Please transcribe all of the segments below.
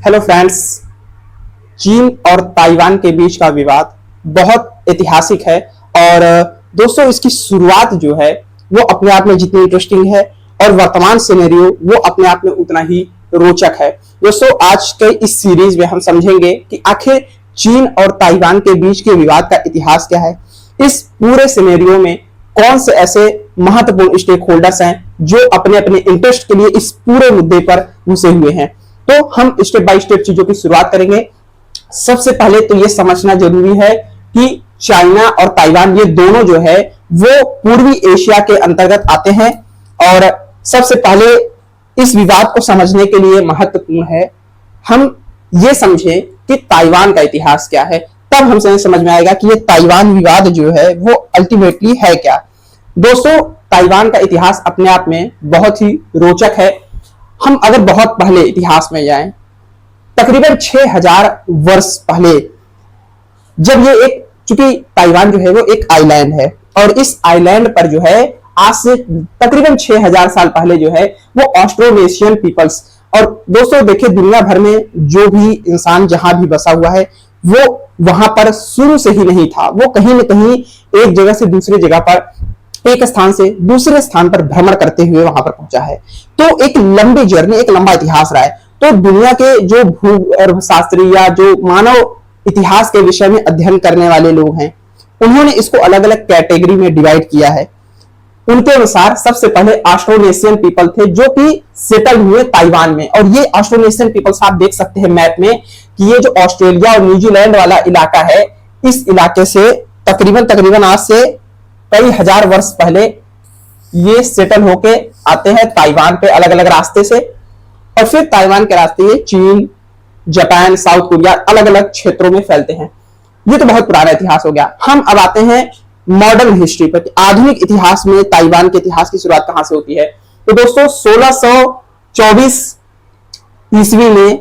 Hello friends. चीन और Taiwan के बीच का विवाद बहुत ऐतिहासिक है और दोस्तों इसकी शुरुआत जो है वो अपने आप में जितनी इंटरेस्टिंग है और वर्तमान सिनेरियो वो अपने आप में उतना ही रोचक है। दोस्तों आज के इस सीरीज में हम समझेंगे कि आखिर चीन और ताइवान के बीच के विवाद का इतिहास क्या है। इस पूरे सिनेरियो में कौन से ऐसे महत्वपूर्ण स्टेक होल्डर्स हैं जो अपने अपने इंटरेस्ट के लिए इस पूरे मुद्दे पर घुसे हुए हैं। तो हम स्टेप बाय स्टेप चीजों की शुरुआत करेंगे। सबसे पहले तो यह समझना जरूरी है कि चाइना और ताइवान ये दोनों जो है वो पूर्वी एशिया के अंतर्गत आते हैं और सबसे पहले इस विवाद को समझने के लिए महत्वपूर्ण है हम ये समझें कि ताइवान का इतिहास क्या है। तब हमसे समझ में आएगा कि ये ताइवान विवाद जो है वो अल्टीमेटली है क्या। दोस्तों ताइवान का इतिहास अपने आप में बहुत ही रोचक है। हम अगर बहुत पहले इतिहास में जाएं, तकरीबन 6000 वर्ष पहले, जब ये एक, चूंकि ताइवान जो है वो एक आइलैंड है और इस आइलैंड पर जो है आज से तकरीबन 6000 साल पहले जो है वो ऑस्ट्रोनेशियन पीपल्स, और दोस्तों देखिए दुनिया भर में जो भी इंसान जहां भी बसा हुआ है वो वहां पर शुरू से ही नहीं था, वो कहीं ना कहीं एक जगह से दूसरी जगह पर, एक स्थान से दूसरे स्थान पर भ्रमण करते हुए वहां पर पहुंचा है। तो एक लंबी जर्नी, एक लंबा इतिहास रहा है। तो दुनिया के जो भूशास्त्री या जो मानव इतिहास के विषय में अध्ययन करने वाले लोग हैं उन्होंने इसको अलग अलग कैटेगरी में डिवाइड किया है। उनके अनुसार सबसे पहले ऑस्ट्रोनेशियन पीपल थे जो कि सेटल हुए ताइवान में, और ये ऑस्ट्रोनेशियन पीपल्स आप देख सकते हैं मैप में कि ये जो ऑस्ट्रेलिया और न्यूजीलैंड वाला इलाका है, इस इलाके से तकरीबन आज से कई हजार वर्ष पहले ये सेटल होके आते हैं ताइवान पे अलग अलग रास्ते से, और फिर ताइवान के रास्ते ये चीन, जापान, साउथ कोरिया अलग अलग क्षेत्रों में फैलते हैं। ये तो बहुत पुराना इतिहास हो गया। हम अब आते हैं मॉडर्न हिस्ट्री पर, आधुनिक इतिहास में ताइवान के इतिहास की शुरुआत कहां से होती है। तो दोस्तों 1624 ईस्वी में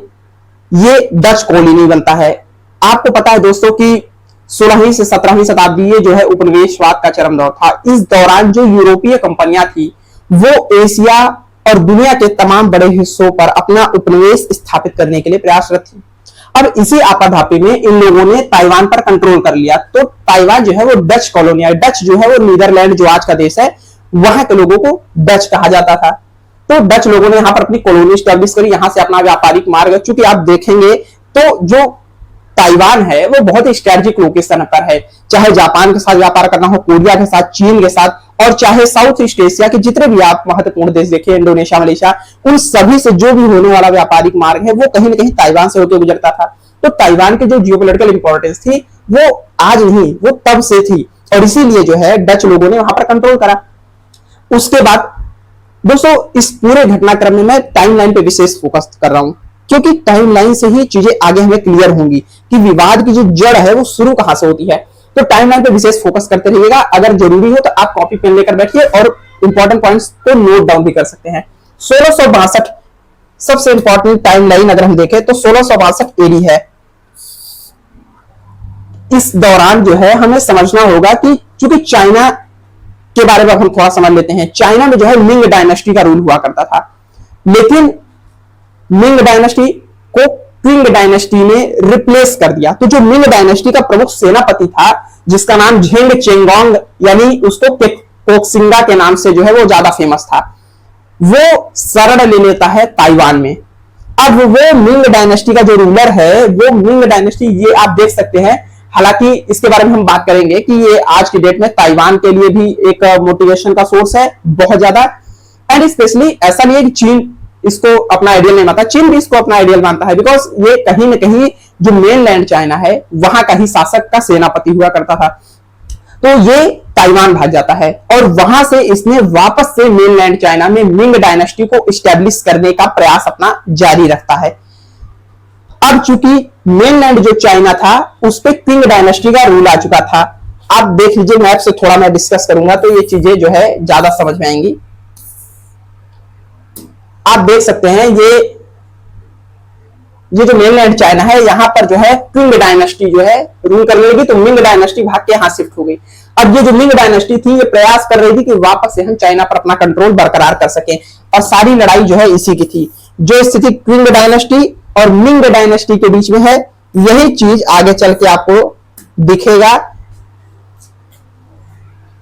ये डच कॉलोनी बनता है। आपको पता है दोस्तों कि 16वीं से 17वीं शताब्दी ये जो है उपनिवेशवाद का चरम दौर था। इस दौरान जो यूरोपीय कंपनियां थी वो एशिया और दुनिया के तमाम बड़े हिस्सों पर अपना उपनिवेश स्थापित करने के लिए प्रयासरत थी। अब इसी आपाधापी में इन लोगों ने ताइवान पर कंट्रोल कर लिया। तो ताइवान जो है वो डच कॉलोनी है। डच जो है वो नीदरलैंड जो आज का देश है वहां के लोगों को डच कहा जाता था। तो डच लोगों ने यहां पर अपनी कॉलोनी स्टैब्लिश करी, यहां से अपना व्यापारिक मार्ग, चूंकि आप देखेंगे तो जो ताइवान है वो बहुत ही स्ट्रेटेजिक लोकेशन पर है, चाहे जापान के साथ व्यापार करना हो, कोरिया के साथ, चीन के साथ, और चाहे साउथ ईस्ट एशिया के जितने भी आप महत्वपूर्ण देश देखिए, इंडोनेशिया, मलेशिया, उन सभी से जो भी होने वाला व्यापारिक मार्ग है वो कहीं ना कहीं ताइवान से होकर गुजरता था। तो ताइवान की जो जियोपॉलिटिकल इंपॉर्टेंस थी वो आज नहीं, वो तब से थी, और इसीलिए जो है डच लोगों ने वहां पर कंट्रोल करा। उसके बाद दोस्तों इस पूरे घटनाक्रम में मैं टाइमलाइन पे विशेष फोकस कर रहा हूं, क्योंकि टाइमलाइन से ही चीजें आगे हमें क्लियर होंगी कि विवाद की जो जड़ है वो शुरू कहां से होती है। तो टाइमलाइन पे विशेष फोकस करते रहिएगा। अगर जरूरी हो तो आप कॉपी पेन लेकर बैठिए और इंपॉर्टेंट पॉइंट्स को नोट डाउन भी कर सकते हैं। 1662 सबसे इंपॉर्टेंट टाइमलाइन अगर हम देखें तो 1662 एडी है। इस दौरान जो है हमें समझना होगा कि चूंकि चाइना के बारे में हम थोड़ा समझ लेते हैं। चाइना में जो है मिंग डायनेस्टी का रूल हुआ करता था, लेकिन मिंग डायनेस्टी को क्विंग डायनेस्टी ने रिप्लेस कर दिया। तो जो मिंग डायनेस्टी का प्रमुख सेनापति था जिसका नाम झेंग चेंगोंग, यानी उसको कोक्सिंगा के नाम से जो है वो ज्यादा फेमस था, वो शरण ले लेता है ताइवान में। अब वो मिंग डायनेस्टी का जो रूलर है वो मिंग डायनेस्टी, ये आप देख सकते हैं, हालांकि इसके बारे में हम बात करेंगे कि ये आज की डेट में ताइवान के लिए भी एक मोटिवेशन का सोर्स है बहुत ज्यादा। एंड स्पेशली ऐसा नहीं है कि चीन इसको अपना आइडियल नहीं मानता, चीन भी इसको अपना आइडियल मानता है, बिकॉज ये कहीं ना कहीं जो मेन लैंड चाइना है वहां का ही शासक का सेनापति हुआ करता था। तो ये ताइवान भाग जाता है और वहां से इसने वापस से मेन लैंड चाइना में मिंग डायनेस्टी को स्टैब्लिश करने का प्रयास अपना जारी रखता है। अब चूंकि मेनलैंड जो चाइना था उस पर क्विंग डायनेस्टी का रूल आ चुका था। आप देख लीजिए, मैप से थोड़ा मैं डिस्कस करूंगा तो ये चीजें जो है ज्यादा समझ में आएंगी। आप देख सकते हैं ये जो मेनलैंड चाइना है यहां पर जो है क्विंग डायनेस्टी जो है रूल करने लगी, तो मिंग डायनेस्टी भाग के यहां शिफ्ट हो गई। अब ये जो मिंग डायनेस्टी थी ये प्रयास कर रही थी कि वापस से हम चाइना पर अपना कंट्रोल बरकरार कर सकें, और सारी लड़ाई जो है इसी की थी। जो स्थिति क्विंग डायनेस्टी और मिंग डायनेस्टी के बीच में है। यही चीज आगे चल के आपको दिखेगा।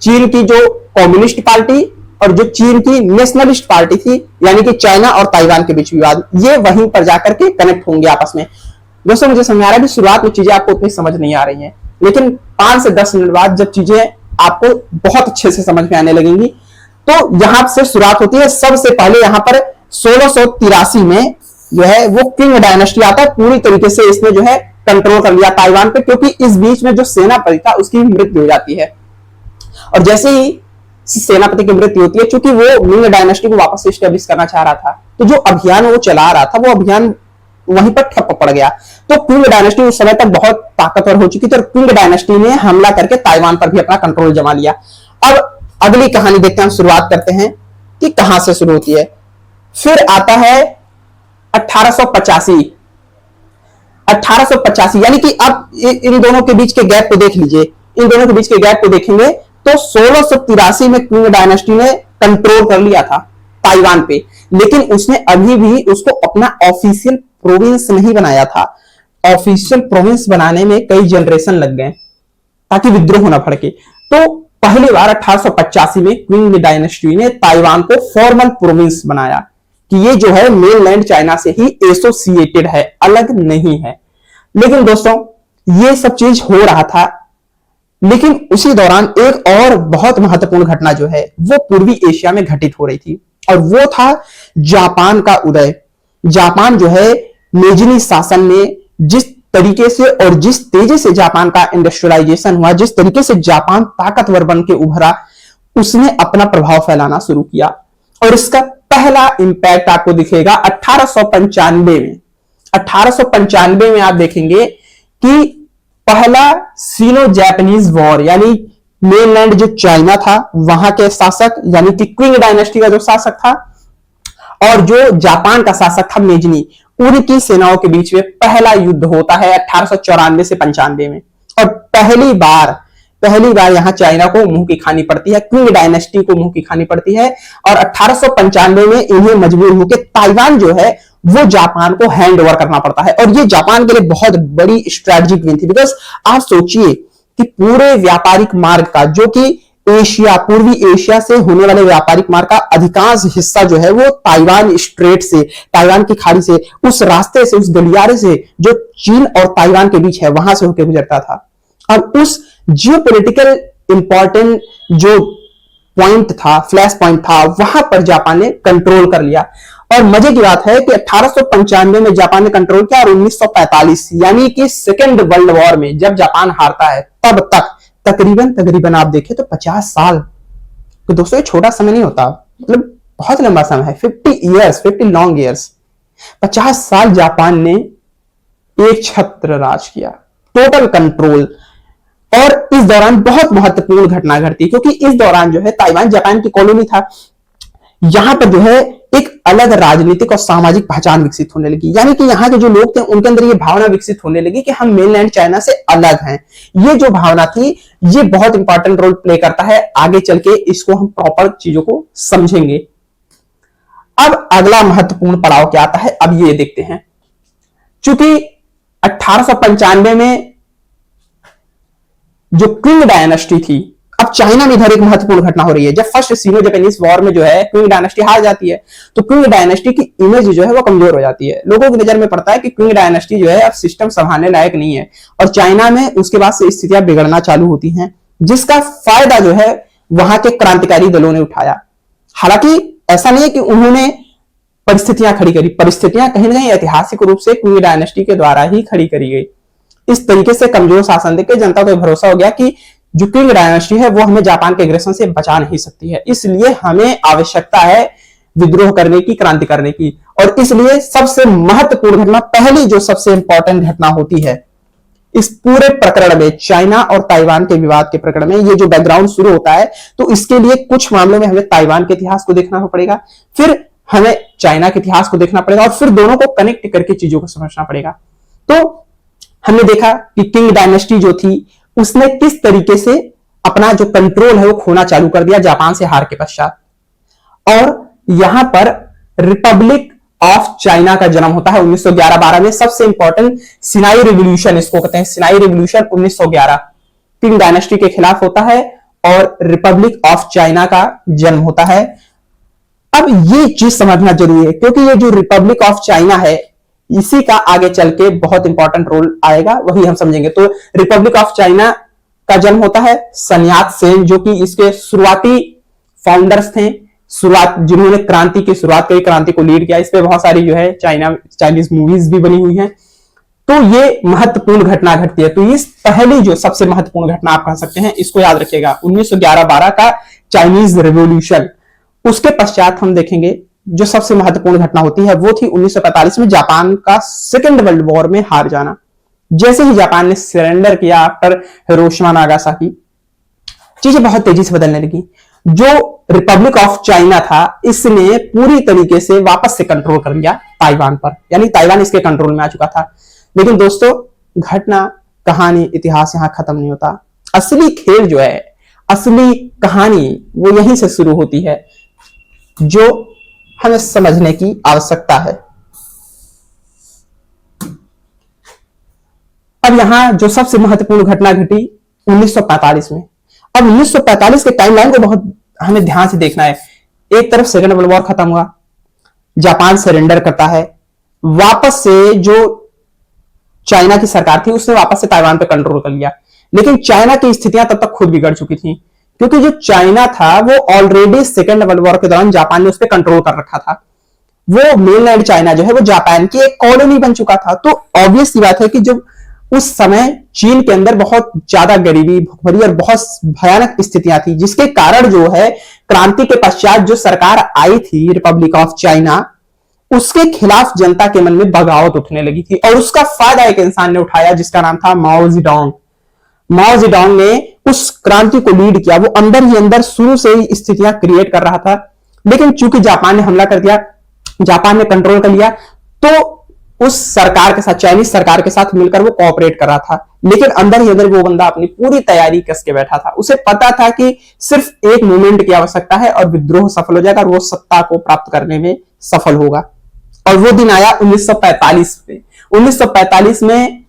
चीन की जो कम्युनिस्ट पार्टी और जो चीन की नेशनलिस्ट पार्टी थी, यानी कि चाइना और ताइवान के बीच विवाद, ये वहीं पर जाकर के कनेक्ट होंगे आपस में। दोस्तों मुझे समझ आ रहा है कि शुरुआत में चीजें आपको उतनी समझ नहीं आ रही हैं, लेकिन 5 से 10 मिनट बाद जब चीजें आपको बहुत अच्छे से समझ में आने लगेंगी, तो यहां से शुरुआत होती है। सबसे पहले यहां पर 1683 में जो है वो किंग डायनेस्टी आता है। पूरी तरीके से इसने जो है कंट्रोल कर लिया ताइवान पे, क्योंकि इस बीच में जो सेनापति था उसकी मृत्यु हो जाती है। और जैसे ही सेनापति की मृत्यु होती है, चूंकि वो मिंग डायनेस्टी को वापस से स्टेब्लिश करना चाह रहा था, तो जो अभियान वो चला रहा था वो अभियान वहीं पर ठप पड़ गया। तो क्विंग डायनेस्टी उस समय तक बहुत ताकतवर हो चुकी थी और क्विंग डायनेस्टी ने हमला करके ताइवान पर भी अपना कंट्रोल जमा लिया। अब अगली कहानी देखते हैं, हम शुरुआत करते हैं कि कहां से शुरू होती है। फिर आता है 1885। 1885 यानी कि अब इन दोनों के बीच के गैप को देख लीजिए। इन दोनों के बीच के गैप को देखेंगे तो 1683 में क्विंग डायनेस्टी ने कंट्रोल कर लिया था ताइवान पे, लेकिन उसने अभी भी उसको अपना ऑफिशियल प्रोविंस नहीं बनाया था। ऑफिशियल प्रोविंस बनाने में कई जनरेशन लग गए ताकि विद्रोह न भड़के। तो पहली बार 1885 में क्विंग डायनेस्टी ने ताइवान को फॉर्मल प्रोविंस बनाया कि ये जो है मेनलैंड चाइना से ही एसोसिएटेड है, अलग नहीं है। लेकिन दोस्तों ये सब चीज हो रहा था, लेकिन उसी दौरान एक और बहुत महत्वपूर्ण घटना जो है वो पूर्वी एशिया में घटित हो रही थी, और वो था जापान का उदय। जापान जो है मेजिनी शासन में जिस तरीके से और जिस तेजी से जापान का इंडस्ट्रियलाइजेशन हुआ, जिस तरीके से जापान ताकतवर बन के उभरा, उसने अपना प्रभाव फैलाना शुरू किया। और इसका पहला इंपैक्ट आपको दिखेगा 1895 में। 1895 में आप देखेंगे कि पहला सीनो जापानीज वॉर, यानी मेनलैंड जो चाइना था वहां के शासक यानी कि क्विंग डायनेस्टी का जो शासक था और जो जापान का शासक था मेजिनी, उनकी सेनाओं के बीच में पहला युद्ध होता है 1894 से 95 में। और पहली बार यहां चाइना को मुंह की खानी पड़ती है, क्विंग डायनेस्टी को मुंह की खानी पड़ती है। और 1895 में इन्हें मजबूर होकर ताइवान जो है वो जापान को हैंड ओवर करना पड़ता है। और ये जापान के लिए बहुत बड़ी स्ट्रेटेजिक विन थी, बिकॉज आप सोचिए कि पूरे व्यापारिक मार्ग का, जो कि एशिया, पूर्वी एशिया से होने वाले व्यापारिक मार्ग का अधिकांश हिस्सा जो है वो ताइवान स्ट्रेट से, ताइवान की खाड़ी से, उस रास्ते से, उस गलियारे से जो चीन और ताइवान के बीच है वहां से होकर गुजरता था। और उस जियोपॉलिटिकल इंपॉर्टेंट जो पॉइंट था, फ्लैश पॉइंट था, वहां पर जापान ने कंट्रोल कर लिया। और मजे की बात है कि 1895 में जापान ने कंट्रोल किया और 1945 यानी कि सेकेंड वर्ल्ड वॉर में जब जापान हारता है तब तक तकरीबन आप देखें तो 50 साल, तो दोस्तों ये छोटा समय नहीं होता, मतलब बहुत लंबा समय है। 50 लॉन्ग ईयर्स, 50 साल जापान ने एक छत्र राज किया, टोटल कंट्रोल। और इस दौरान बहुत महत्वपूर्ण घटना घटती, क्योंकि इस दौरान जो है ताइवान जापान की कॉलोनी था, यहां पर जो है एक अलग राजनीतिक और सामाजिक पहचान विकसित होने लगी। यानी कि यहाँ के जो लोग थे उनके अंदर ये भावना विकसित होने लगी कि हम मेनलैंड चाइना से अलग हैं। ये जो भावना थी ये बहुत इंपॉर्टेंट रोल प्ले करता है, आगे चल के इसको हम प्रॉपर चीजों को समझेंगे। अब अगला महत्वपूर्ण पड़ाव क्या आता है, अब ये देखते हैं। चूंकि 1895 में जो क्विंग डायनेस्टी थी, अब चाइना में इधर एक महत्वपूर्ण घटना हो रही है। जब फर्स्ट सीनो जापानीज वॉर में जो है क्विंग डायनेस्टी हार जाती है, तो क्विंग डायनेस्टी की इमेज जो है वो कमजोर हो जाती है। लोगों की नजर में पड़ता है कि क्विंग डायनेस्टी जो है अब सिस्टम संभालने लायक नहीं है, और चाइना में उसके बाद से स्थितियां बिगड़ना चालू होती हैं, जिसका फायदा जो है वहां के क्रांतिकारी दलों ने उठाया। हालांकि ऐसा नहीं है कि उन्होंने परिस्थितियां खड़ी करी, परिस्थितियां कहीं ना कहीं ऐतिहासिक रूप से क्विंग डायनेस्टी के द्वारा ही खड़ी करी गई। इस तरीके से कमजोर शासन देकर जनता को भरोसा हो गया कि जो क्विंग डायनेस्टी है वो हमें जापान के एग्रेशन से बचा नहीं सकती है, इसलिए हमें आवश्यकता है विद्रोह करने की, क्रांति करने की। और इसलिए सबसे महत्वपूर्ण घटना, पहली जो सबसे इंपॉर्टेंट घटना होती है इस पूरे प्रकरण में, चाइना और ताइवान के विवाद के प्रकरण में, ये जो बैकग्राउंड शुरू होता है, तो इसके लिए कुछ मामलों में हमें ताइवान के इतिहास को देखना पड़ेगा, फिर हमें चाइना के इतिहास को देखना पड़ेगा, और फिर दोनों को कनेक्ट करके चीजों को समझना पड़ेगा। तो हमने देखा कि किंग डायनेस्टी जो थी उसने किस तरीके से अपना जो कंट्रोल है वो खोना चालू कर दिया जापान से हार के पश्चात। और यहां पर रिपब्लिक ऑफ चाइना का जन्म होता है 1911-12 में। सबसे इंपॉर्टेंट सिनाई रिवॉल्यूशन इसको कहते हैं, सिनाई रिवॉल्यूशन 1911 किंग डायनेस्टी के खिलाफ होता है और रिपब्लिक ऑफ चाइना का जन्म होता है। अब ये चीज समझना जरूरी है क्योंकि ये जो रिपब्लिक ऑफ चाइना है इसी का आगे चल के बहुत इंपॉर्टेंट रोल आएगा, वही हम समझेंगे। तो रिपब्लिक ऑफ चाइना का जन्म होता है सन यात सेन, जो कि इसके शुरुआती फाउंडर्स थे, शुरुआत जिन्होंने क्रांति की शुरुआत करी, क्रांति को लीड किया। इस पे बहुत सारी जो है चाइनीज मूवीज भी बनी हुई हैं। तो ये महत्वपूर्ण घटना घटती है। तो इस पहली जो सबसे महत्वपूर्ण घटना आप कह सकते हैं, इसको याद रखिएगा, 1911-12 का चाइनीज रिवॉल्यूशन। उसके पश्चात हम देखेंगे जो सबसे महत्वपूर्ण घटना होती है वो थी 1945 में जापान का सेकेंड वर्ल्ड वॉर में हार जाना। जैसे ही जापान ने सरेंडर किया आफ्टर हिरोशिमा नागासाकी, चीजें बहुत तेजी से बदलने लगी। जो रिपब्लिक ऑफ चाइना था इसने पूरी तरीके से वापस से कंट्रोल कर लिया ताइवान पर, यानी ताइवान इसके कंट्रोल में आ चुका था। लेकिन दोस्तों घटना, कहानी, इतिहास यहां खत्म नहीं होता। असली खेल जो है, असली कहानी वो यहीं से शुरू होती है, जो हमें समझने की आवश्यकता है। अब यहां जो सबसे महत्वपूर्ण घटना घटी 1945 में। अब 1945 के टाइमलाइन को बहुत हमें ध्यान से देखना है। एक तरफ सेकेंड वर्ल्ड वॉर खत्म हुआ, जापान सरेंडर करता है, वापस से जो चाइना की सरकार थी उसने वापस से ताइवान पे कंट्रोल कर लिया। लेकिन चाइना की स्थितियां तब तक खुद बिगड़ चुकी थी क्योंकि जो चाइना था वो ऑलरेडी सेकेंड वर्ल्ड वॉर के दौरान जापान ने उस पर कंट्रोल कर रखा था। वो मेनलैंड चाइना जो है वो जापान की एक कॉलोनी बन चुका था। तो ऑब्वियस सी बात है कि जब उस समय चीन के अंदर बहुत ज्यादा गरीबी, भुखमरी और बहुत भयानक स्थितियां थी, जिसके कारण जो है क्रांति के पश्चात जो सरकार आई थी रिपब्लिक ऑफ चाइना, उसके खिलाफ जनता के मन में बगावत उठने लगी थी और उसका फायदा एक इंसान ने उठाया जिसका नाम था माओ जेडोंग। माओ जेडोंग ने उस क्रांति को लीड किया। वो अंदर ही अंदर शुरू से ही स्थितियां क्रिएट कर रहा था, लेकिन चूंकि जापान ने हमला कर दिया, जापान ने कंट्रोल कर लिया, तो उस सरकार के साथ, चाइनीज सरकार के साथ मिलकर वो कोऑपरेट कर रहा था। लेकिन अंदर ही अंदर वो बंदा अपनी पूरी तैयारी कस के बैठा था। उसे पता था कि सिर्फ एक मूवमेंट की आवश्यकता है और विद्रोह सफल हो जाएगा और वो सत्ता को प्राप्त करने में सफल होगा। और वो दिन आया 1945 में। 1945 में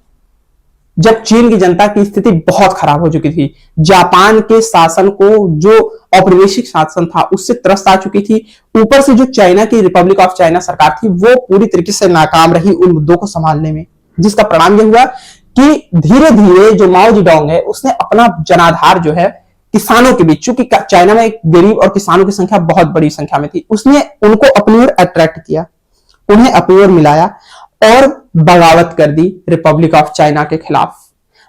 जब चीन की जनता की स्थिति बहुत खराब हो चुकी थी, जापान के शासन को, जो औपनिवेशिक शासन था, उससे त्रस्त आ चुकी थी। ऊपर से जो चाइना की रिपब्लिक ऑफ चाइना सरकार थी वो पूरी तरीके से नाकाम रही उन मुद्दों को संभालने में, जिसका परिणाम यह हुआ कि धीरे धीरे जो माओ जेडोंग है उसने अपना जनाधार जो है किसानों के बीच, चूंकि चाइना में गरीब और किसानों की संख्या बहुत बड़ी संख्या में थी, उसने उनको अपनी ओर अट्रैक्ट किया, उन्हें अपनी ओर मिलाया और बगावत कर दी रिपब्लिक ऑफ चाइना के खिलाफ।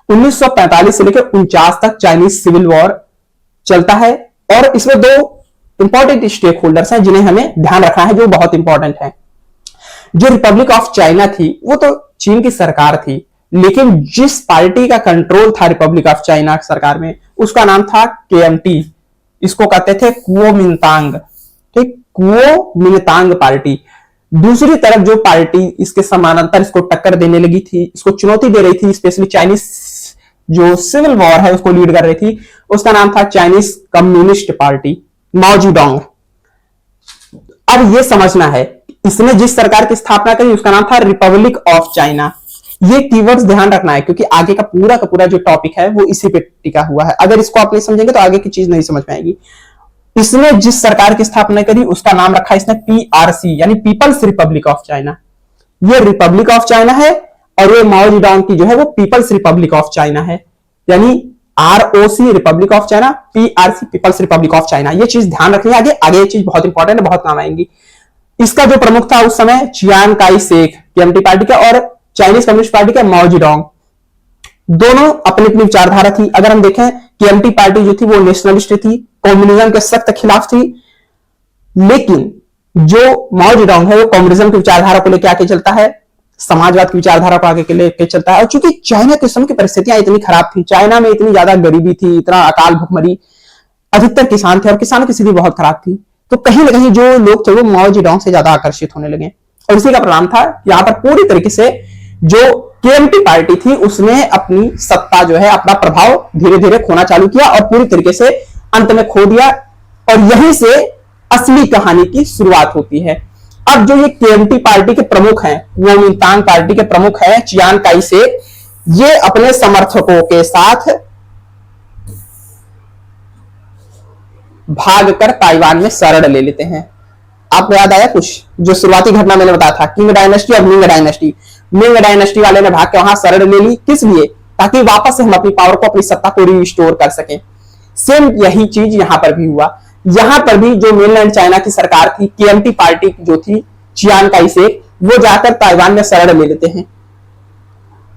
1945 से लेकर 49 तक चाइनीज सिविल वॉर चलता है और इसमें दो इंपॉर्टेंट स्टेक होल्डर्स हैं जिन्हें हमें ध्यान रखना है, जो बहुत इंपॉर्टेंट है। जो रिपब्लिक ऑफ चाइना थी वो तो चीन की सरकार थी, लेकिन जिस पार्टी का कंट्रोल था रिपब्लिक ऑफ चाइना सरकार में उसका नाम था केएमटी। इसको कहते थे कुओमिंतांग, ठीक, कुओमिंतांग पार्टी। दूसरी तरफ जो पार्टी इसके समानांतर इसको टक्कर देने लगी थी, इसको चुनौती दे रही थी, स्पेशली चाइनीज जो सिविल वॉर है उसको लीड कर रही थी, उसका नाम था चाइनीज कम्युनिस्ट पार्टी, माओ जेडोंग। अब यह समझना है इसने जिस सरकार की स्थापना करी उसका नाम था रिपब्लिक ऑफ चाइना। ये कीवर्ड्स ध्यान रखना है क्योंकि आगे का पूरा जो टॉपिक है वो इसी पे टिका हुआ है। अगर इसको आप नहीं समझेंगे तो आगे की चीज नहीं समझ में आएगी। इसने जिस सरकार की स्थापना करी उसका नाम रखा इसने पीआरसी, यानी पीपल्स रिपब्लिक ऑफ चाइना। ये रिपब्लिक ऑफ चाइना है और ये माओ जेडोंग की जो है वो पीपल्स रिपब्लिक ऑफ चाइना है, यानी ROC republic of China, PRC people's republic of China. ये चीज ध्यान रखनी है, आगे ये चीज बहुत इंपॉर्टेंट है, बहुत काम आएंगी। इसका जो प्रमुख था उस समय Chiang Kai Shek KMT party का और चाइनीज कम्युनिस्ट पार्टी का माओ जेडोंग। दोनों अपनी अपनी विचारधारा थी। अगर हम देखें केएमटी पार्टी जो थी वो नेशनलिस्ट थी, कम्युनिज्म के सख्त खिलाफ थी, लेकिन जो माओ जेडोंग है वो कम्युनिज्म की विचारधारा को लेकर आके चलता है, समाजवाद की विचारधारा को आगे लेके चलता है। और चूंकि चाइना के समय की परिस्थितियां इतनी खराब थी, चाइना में इतनी ज्यादा गरीबी थी, इतना अकाल भुखमरी, अधिकतर किसान थे और किसानों की स्थिति बहुत खराब थी, तो कहीं ना कहीं जो लोग थे वो माओ जेडोंग से ज्यादा आकर्षित होने लगे। और इसी का परिणाम था यहां पर पूरी तरीके से जो केएमटी पार्टी थी उसने अपनी सत्ता जो है, अपना प्रभाव धीरे धीरे खोना चालू किया और पूरी तरीके से अंत में खो दिया। और यहीं से असली कहानी की शुरुआत होती है। अब जो ये केएमटी पार्टी के प्रमुख हैं, कुओमिंतान पार्टी के प्रमुख हैं चियान काई शेक, ये अपने समर्थकों के साथ भागकर ताइवान में शरण ले लेते हैं। आपको याद आया कुछ जो शुरुआती घटना मैंने बताया था, किंग डायनेस्टी और मिंग डायनेस्टी। मिंग डायनेस्टी वाले ने भाग के वहां शरण ले ली, किस लिए? ताकि वापस से हम अपनी पावर को, अपनी सत्ता को रिस्टोर कर सकें। सेम यही चीज यहां पर भी हुआ। यहां पर भी जो मेनलैंड चाइना की सरकार थी, केएमटी पार्टी जो थी चियान काई शेक, वो जाकर ताइवान में शरण ले लेते हैं।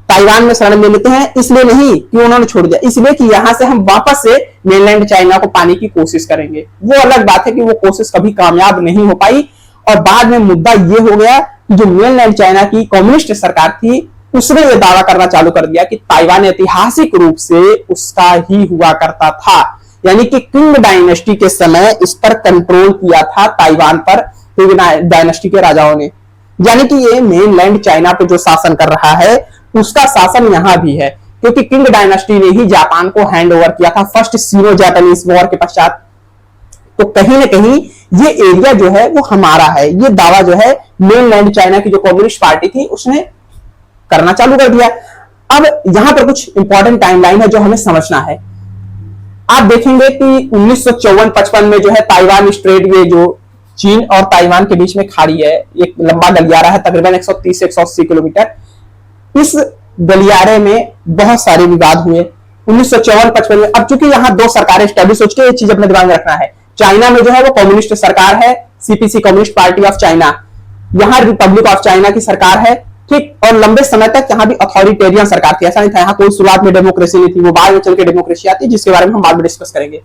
ताइवान में शरण ले लेते हैं इसलिए नहीं कि उन्होंने छोड़ दिया, इसलिए कि यहां से हम वापस से मेनलैंड चाइना को पाने की कोशिश करेंगे। वो अलग बात है कि वो कोशिश कभी कामयाब नहीं हो पाई, और बाद में मुद्दा ये हो गया कि जो मेनलैंड चाइना की कम्युनिस्ट सरकार थी, उसने ये दावा करना चालू कर दिया कि ताइवान ऐतिहासिक रूप से उसका ही हुआ करता था, यानी कि किंग डायनेस्टी के समय इस पर कंट्रोल किया था ताइवान पर किंग डायनेस्टी के राजाओं ने। यानी कि ये मेनलैंड चाइना पे जो शासन कर रहा है उसका शासन यहां भी है, क्योंकि किंग डायनेस्टी ने ही जापान को हैंड ओवर किया था फर्स्ट सीनो जापानीज वॉर के पश्चात। तो कहीं ना कहीं ये एरिया जो है वो हमारा है, ये दावा जो है मेनलैंड चाइना की जो कम्युनिस्ट पार्टी थी उसने करना चालू कर दिया। अब यहां पर कुछ इंपॉर्टेंट टाइमलाइन है जो हमें समझना है। आप देखेंगे कि 1954-55 में जो है ताइवान स्ट्रेट, ये जो चीन और ताइवान के बीच में खाड़ी है, एक लंबा गलियारा है तकरीबन 130 से 180 किलोमीटर। इस गलियारे में बहुत सारे विवाद हुए 1954-55 में। अब चूंकि यहाँ दो सरकारें स्टैब्लिश हो चुकी है, ये चीज अपने दिमाग में रखना है। चाइना में जो है वो कम्युनिस्ट सरकार है, CPC communist party of China, यहाँ रिपब्लिक ऑफ चाइना की सरकार है, ठीक। और लंबे समय तक यहाँ भी अथॉरिटेरियन सरकार थी, ऐसा नहीं था यहाँ कोई शुरुआत में डेमोक्रेसी नहीं थी, वो बाद में चल के डेमोक्रेसी आती है, जिसके बारे में हम बाद में डिस्कस करेंगे।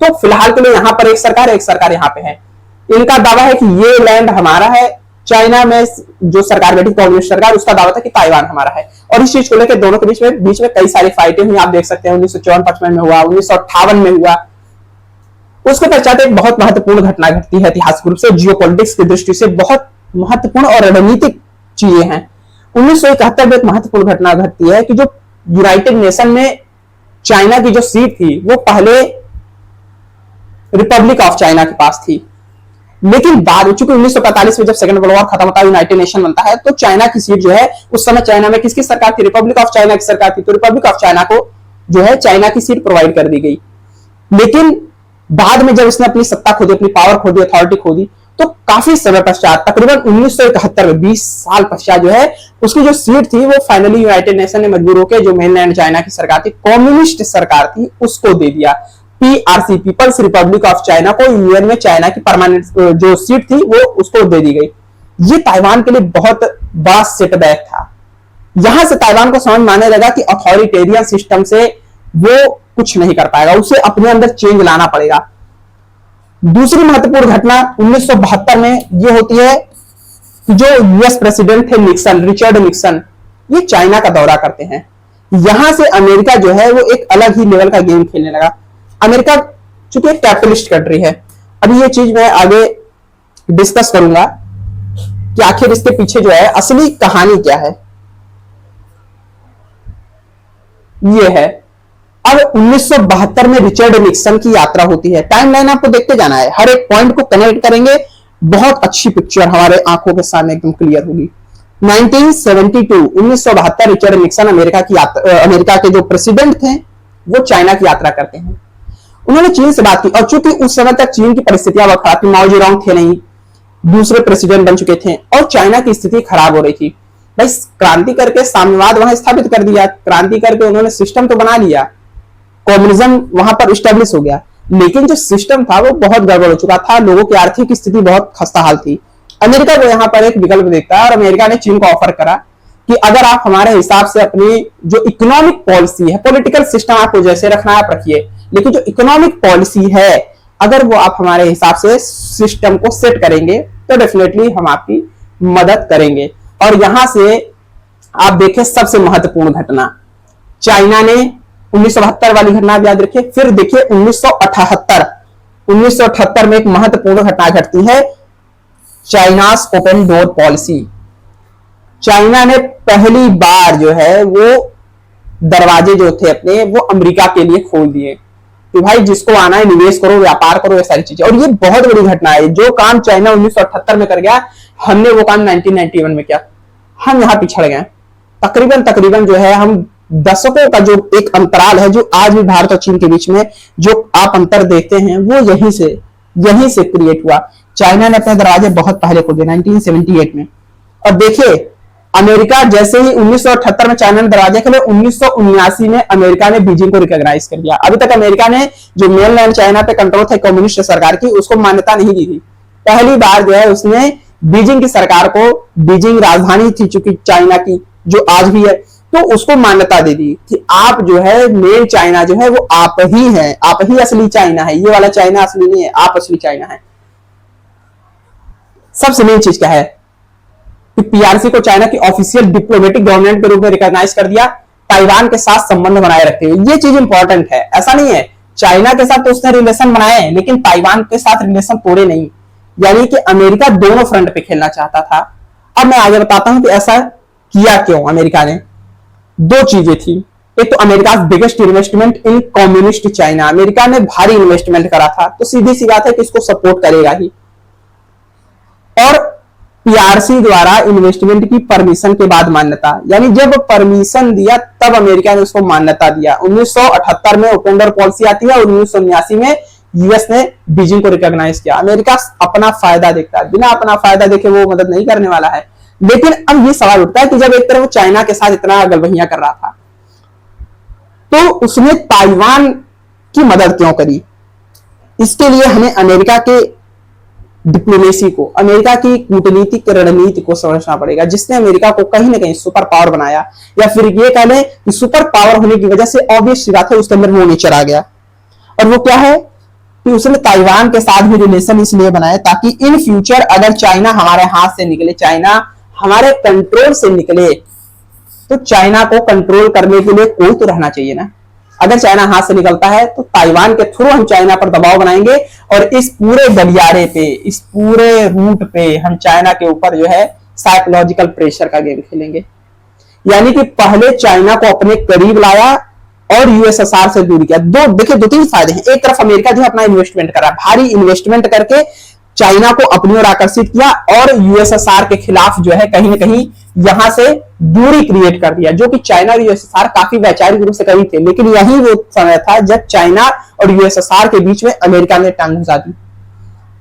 तो फिलहाल के लिए यहाँ पर एक सरकार यहाँ पे है। इनका दावा है कि ये लैंड हमारा है। चाइना में जो सरकार बैठी कम्युनिस्ट सरकार, उसका दावा था कि ताइवान हमारा है। और इस चीज को लेकर दोनों के बीच में कई सारी फाइटें हुई, आप देख सकते हैं 1954-55 में हुआ, 1958 में हुआ। उसके पश्चात एक बहुत महत्वपूर्ण घटना घटती है ऐतिहासिक रूप से, जियोपॉलिटिक्स की दृष्टि से बहुत महत्वपूर्ण और रणनीतिक चीजें हैं। 1971 में एक महत्वपूर्ण घटना घटती है कि जो यूनाइटेड नेशन में चाइना की जो सीट थी वो पहले रिपब्लिक ऑफ चाइना के पास थी, लेकिन बाद चूंकि 1945 में जब सेकंड वर्ल्ड वॉर खत्म होता है, यूनाइटेड नेशन बनता है, तो चाइना की सीट जो है, उस समय चाइना में किसकी सरकार थी? रिपब्लिक ऑफ चाइना की सरकार थी। तो रिपब्लिक ऑफ चाइना को जो है चाइना की सीट प्रोवाइड कर दी गई। लेकिन बाद में जब इसने अपनी सत्ता खो दी, अपनी पावर खो दी, अथॉरिटी खो दी, तो काफी समय पश्चात तकरीबन 1971 में 20 साल पश्चात जो है उसकी जो सीट थी वो फाइनली यूनाइटेड नेशन ने मजबूर होकर जो मेनलैंड चाइना की सरकार थी, कम्युनिस्ट सरकार थी, उसको दे दिया। PRC, people's republic of China को यूएन में चाइना की परमानेंट जो सीट थी वो उसको दे दी गई। ये ताइवान के लिए बहुत बड़ा सेटबैक था। यहां से ताइवान को समझ में आने लगा कि अथॉरिटेरियन सिस्टम से वो कुछ नहीं कर पाएगा, उसे अपने अंदर चेंज लाना पड़ेगा। दूसरी महत्वपूर्ण घटना 1972 में यह होती है कि जो यूएस प्रेसिडेंट थे निक्सन, रिचर्ड निक्सन, ये चाइना का दौरा करते हैं। यहां से अमेरिका जो है वो एक अलग ही लेवल का गेम खेलने लगा। अमेरिका चूंकि एक कैपिटलिस्ट कंट्री है, अभी ये चीज मैं आगे डिस्कस करूंगा कि आखिर इसके पीछे जो है असली कहानी क्या है। ये है अब 1972 में रिचर्ड निक्सन की यात्रा होती है। टाइमलाइन आपको देखते जाना है, हर एक पॉइंट को कनेक्ट करेंगे, बहुत अच्छी पिक्चर हमारे आंखों के सामने एकदम क्लियर होगी। 1972 रिचर्ड निक्सन अमेरिका के जो प्रेसिडेंट थे वो चाइना की यात्रा करते हैं। उन्होंने चीन से बात की, और चूंकि उस समय तक चीन की परिस्थितियां बहुत खराब थी, माओ जेडोंग थे नहीं, दूसरे प्रेसिडेंट बन चुके थे और चाइना की स्थिति खराब हो रही थी। भाई क्रांति करके साम्यवाद वहां स्थापित कर दिया, क्रांति करके उन्होंने सिस्टम तो बना लिया, कम्युनिज्म वहां पर स्टैब्लिश हो गया, लेकिन जो सिस्टम था वो बहुत गड़बड़ हो चुका था, लोगों की आर्थिक स्थिति बहुत खस्ताहाल थी। अमेरिका को यहाँ पर एक विकल्प देखता है और अमेरिका ने चीन को ऑफर करा कि अगर आप हमारे हिसाब से अपनी जो इकोनॉमिक पॉलिसी है, पॉलिटिकल सिस्टम आपको जैसे रखना है आप रखिए, लेकिन जो इकोनॉमिक पॉलिसी है अगर वो आप हमारे हिसाब से सिस्टम को सेट करेंगे तो डेफिनेटली हम आपकी मदद करेंगे। और यहां से आप देखें सबसे महत्वपूर्ण घटना, चाइना ने 1972 वाली घटना याद रखिए, फिर देखिए 1978 में एक महत्वपूर्ण घटना घटती है, China's open door policy. China ने पहली बार जो है वो दरवाजे जो थे अपने वो अमेरिका के लिए खोल दिए। कि भाई जिसको आना है निवेश करो, व्यापार करो, ये सारी चीजें। और ये बहुत बड़ी घटना है, जो काम चाइना 1978 में कर गया, हमने वो काम 1991 में किया। हम यहाँ पिछड़ गए तकरीबन तकरीबन जो है, हम दशकों का जो एक अंतराल है, जो आज भी भारत और चीन के बीच में जो आप अंतर देखते हैं, वो यहीं से क्रिएट हुआ। चाइना ने अपने दरवाजे बहुत पहले खोले 1978 में। और देखिए अमेरिका जैसे ही 1978 में चाइना ने दरवाजे खोले, 1979 में अमेरिका ने बीजिंग को रिकॉग्नाइज कर दिया। अभी तक अमेरिका ने जो मेनलैंड चाइना पे कंट्रोल था कम्युनिस्ट सरकार की, उसको मान्यता नहीं दी थी। पहली बार जो है उसने बीजिंग की सरकार को, बीजिंग राजधानी थी चूंकि चाइना की, जो आज भी है, तो उसको मान्यता दे दी कि आप जो है मेन चाइना जो है वो आप ही हैं, आप ही असली चाइना है, ये वाला चाइना असली नहीं है, आप असली चाइना है। सबसे मेन चीज क्या है कि पीआरसी को चाइना की ऑफिशियल डिप्लोमेटिक गवर्नमेंट के रूप में रिकॉग्नाइज कर दिया, ताइवान के साथ संबंध बनाए रखते हुए। ये चीज इंपॉर्टेंट है। ऐसा नहीं है चाइना के साथ तो उसने रिलेशन बनाए लेकिन ताइवान के साथ रिलेशन तोड़े नहीं। यानी कि अमेरिका दोनों फ्रंट पे खेलना चाहता था। अब मैं आगे बताता हूं कि ऐसा किया क्यों अमेरिका ने। दो चीजें थी। एक तो अमेरिका बिगेस्ट इन्वेस्टमेंट इन कम्युनिस्ट चाइना, अमेरिका ने भारी इन्वेस्टमेंट करा था, तो सीधी सी बात है कि इसको सपोर्ट करेगा ही। और पीआरसी द्वारा इन्वेस्टमेंट की परमिशन के बाद मान्यता, यानी जब परमिशन दिया तब अमेरिका ने उसको मान्यता दिया। 1978 में ओपन डोर पॉलिसी आती है और 1979 में यूएस ने बीजिंग को रिकॉग्नाइज किया। अमेरिका अपना फायदा देखता है, बिना अपना फायदा देखे वो मदद नहीं करने वाला है। लेकिन अब ये सवाल उठता है कि जब एक तरफ चाइना के साथ इतना गलबहियां कर रहा था, तो उसने ताइवान की मदद क्यों करी? इसके लिए हमें अमेरिका के डिप्लोमेसी को, अमेरिका की कूटनीतिक रणनीति को समझना पड़ेगा, जिसने अमेरिका को कहीं ना कहीं सुपर पावर बनाया। या फिर ये कह लें कि सुपर पावर होने की वजह से ऑब्वियस बात है उसके अंदर वो नेचर आ गया। और वो क्या है कि उसने ताइवान के साथ भी रिलेशन इसलिए बनाया ताकि इन फ्यूचर अगर चाइना हमारे हाथ से निकले, चाइना हमारे कंट्रोल से निकले, तो चाइना को कंट्रोल करने के लिए कोई तो रहना चाहिए ना। अगर चाइना हाथ से निकलता है तो ताइवान के थ्रू हम चाइना पर दबाव बनाएंगे और इस पूरे गलियारे पे, इस पूरे रूट पे हम चाइना के ऊपर जो है साइकोलॉजिकल प्रेशर का गेम खेलेंगे। यानी कि पहले चाइना को अपने करीब लाया और यूएसएसआर से दूर किया। देखिए दो तीन फायदे हैं। एक तरफ अमेरिका जो है अपना इन्वेस्टमेंट करा, भारी इन्वेस्टमेंट करके चाइना को अपनी ओर आकर्षित किया और यूएसएसआर के खिलाफ जो है कहीं ना कहीं यहां से दूरी क्रिएट कर दिया, जो कि चाइना और यूएसएसआर काफी वैचारिक रूप से करीब थे। लेकिन यही वो समय था जब चाइना और यूएसएसआर के बीच में अमेरिका ने टांग घुसा दी।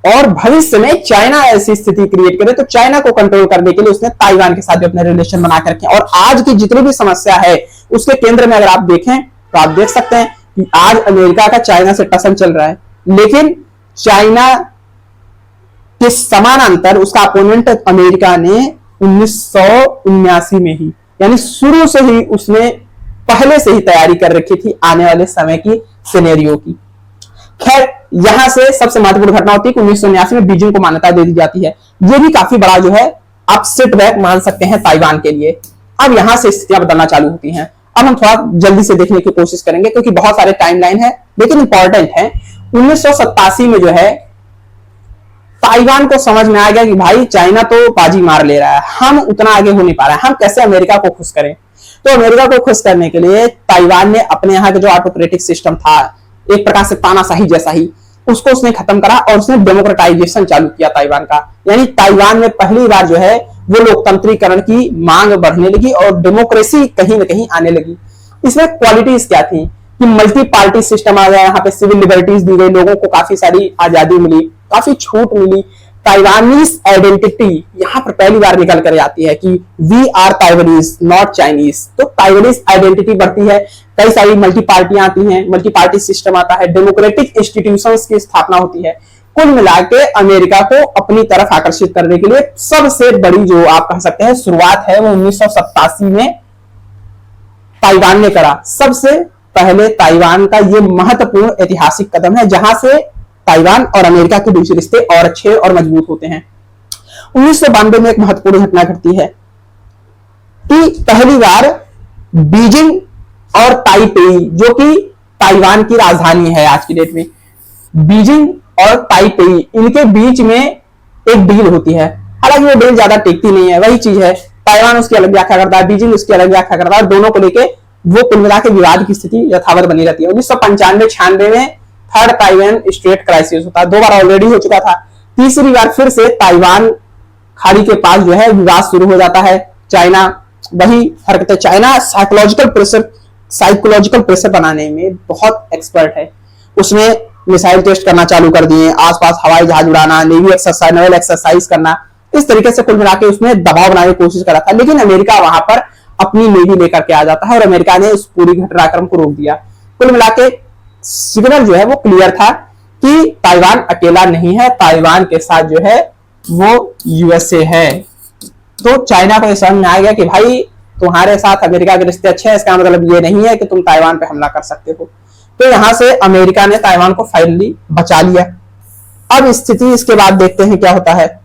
और भविष्य में चाइना ऐसी स्थिति क्रिएट करे तो चाइना को कंट्रोल करने के लिए उसने ताइवान के साथ भी अपने रिलेशन बना करके, और आज की जितनी भी समस्या है उसके केंद्र में अगर आप देखें तो आप देख सकते हैं कि आज अमेरिका का चाइना से टसन चल रहा है। लेकिन चाइना के समानांतर उसका अपोनेंट अमेरिका ने 1979 में ही, यानी शुरू से ही उसने पहले से ही तैयारी कर रखी थी आने वाले समय की सिनेरियो की। खैर यहां से सबसे महत्वपूर्ण घटना होती है कि 1979 में बीजिंग को मान्यता दे दी जाती है। यह भी काफी बड़ा जो है आप सेटबैक मान सकते हैं ताइवान के लिए। अब यहां से स्थितियां बदलना चालू होती हैं। अब हम थोड़ा जल्दी से देखने की कोशिश करेंगे क्योंकि बहुत सारे टाइमलाइन है लेकिन इंपॉर्टेंट है। 1987 में जो है ताइवान को समझ में आ गया कि भाई चाइना तो बाजी मार ले रहा है, हम उतना आगे हो नहीं पा रहे हैं, हम कैसे अमेरिका को खुश करें। तो अमेरिका को खुश करने के लिए ताइवान ने अपने यहाँ का जो ऑटोक्रेटिक सिस्टम था, एक प्रकार से तानाशाही जैसा ही, उसको उसने खत्म करा और उसने डेमोक्रेटाइजेशन चालू किया ताइवान का। यानी ताइवान में पहली बार जो है वो लोकतंत्रीकरण की मांग बढ़ने लगी और डेमोक्रेसी कहीं ना कहीं आने लगी। इसमें क्वालिटीज क्या थी कि मल्टी पार्टी सिस्टम आ गया, यहाँ पे सिविल लिबर्टीज दी गई, लोगों को काफी सारी आजादी मिली, काफी छूट मिली। ताइवानीज आइडेंटिटी यहाँ पर पहली बार निकल कर आती है कि we are Taiwanese not Chinese. तो ताइवानीज आइडेंटिटी बढ़ती है, कई सारी मल्टी पार्टियां आती हैं, मल्टी पार्टी सिस्टम आता है, डेमोक्रेटिक इंस्टीट्यूशंस की स्थापना होती है। कुल मिलाकर अमेरिका को अपनी तरफ आकर्षित करने के लिए सबसे बड़ी जो आप कह सकते हैं शुरुआत है वो 1987 में ताइवान ने करा। सबसे पहले ताइवान का ये महत्वपूर्ण ऐतिहासिक कदम है जहां से ताइवान और अमेरिका के बीच रिश्ते और अच्छे और मजबूत होते हैं। 1992 में एक महत्वपूर्ण घटना घटती है कि पहली बार बीजिंग और ताइपेई, जो कि ताइवान की राजधानी है आज की डेट में, बीजिंग और ताइपेई इनके बीच में एक डील होती है। हालांकि वो डील ज्यादा टिकती नहीं है, वही चीज है, ताइवान उसकी अलग व्याख्या करता है, बीजिंग उसकी अलग व्याख्या करता है, दोनों को लेकर वो कुल मिला के विवाद की स्थिति यथावत बनी रहती है। 1995-96 में थर्ड ताइवान स्ट्रेट क्राइसिस होता है, 2 बार ऑलरेडी हो चुका था। तीसरी बार फिर से ताइवान खाड़ी के पास जो है विवाद शुरू हो जाता है। चाइना वही हरकतें, चाइना साइकोलॉजिकल प्रेशर बनाने में बहुत एक्सपर्ट है। उसने मिसाइल टेस्ट करना चालू कर दिए, आसपास हवाई जहाज उड़ाना, नेवी एक्सरसाइज, नेवल एक्सरसाइज करना, इस तरीके से कुल मिला के उसने दबाव बनाने की कोशिश करा था। लेकिन अमेरिका वहां पर अपनी नेवी लेकर के आ जाता है और अमेरिका ने उस पूरी घटनाक्रम को रोक दिया। कुल मिला के सिग्नल जो है वो क्लियर था कि ताइवान अकेला नहीं है, ताइवान के साथ जो है वो यूएसए है। तो चाइना को समझ में आ गया कि भाई तुम्हारे साथ अमेरिका के रिश्ते अच्छे हैं, इसका मतलब ये नहीं है कि तुम ताइवान पे हमला कर सकते हो। तो यहां से अमेरिका ने ताइवान को फाइनली बचा लिया। अब स्थिति इसके बाद देखते हैं क्या होता है।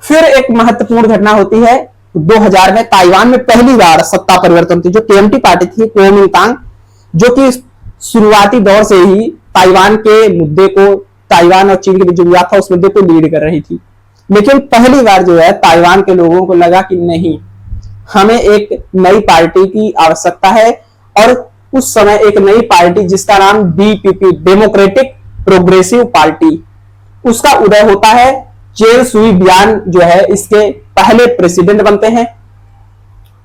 फिर एक महत्वपूर्ण घटना होती है 2000 में। ताइवान में पहली बार सत्ता परिवर्तन होती है। जो केएमटी पार्टी थी, कुओमिंतांग, जो कि शुरुआती दौर से ही ताइवान के मुद्दे को, ताइवान और चीन के बीच जो विवाद था उस मुद्दे को लीड कर रही थी। लेकिन पहली बार जो है ताइवान के लोगों को लगा कि नहीं, हमें एक नई पार्टी की आवश्यकता है। और उस समय एक नई पार्टी जिसका नाम डीपीपी, डेमोक्रेटिक प्रोग्रेसिव पार्टी, उसका उदय होता है। चेन सुई बियान जो है इसके पहले प्रेसिडेंट बनते हैं।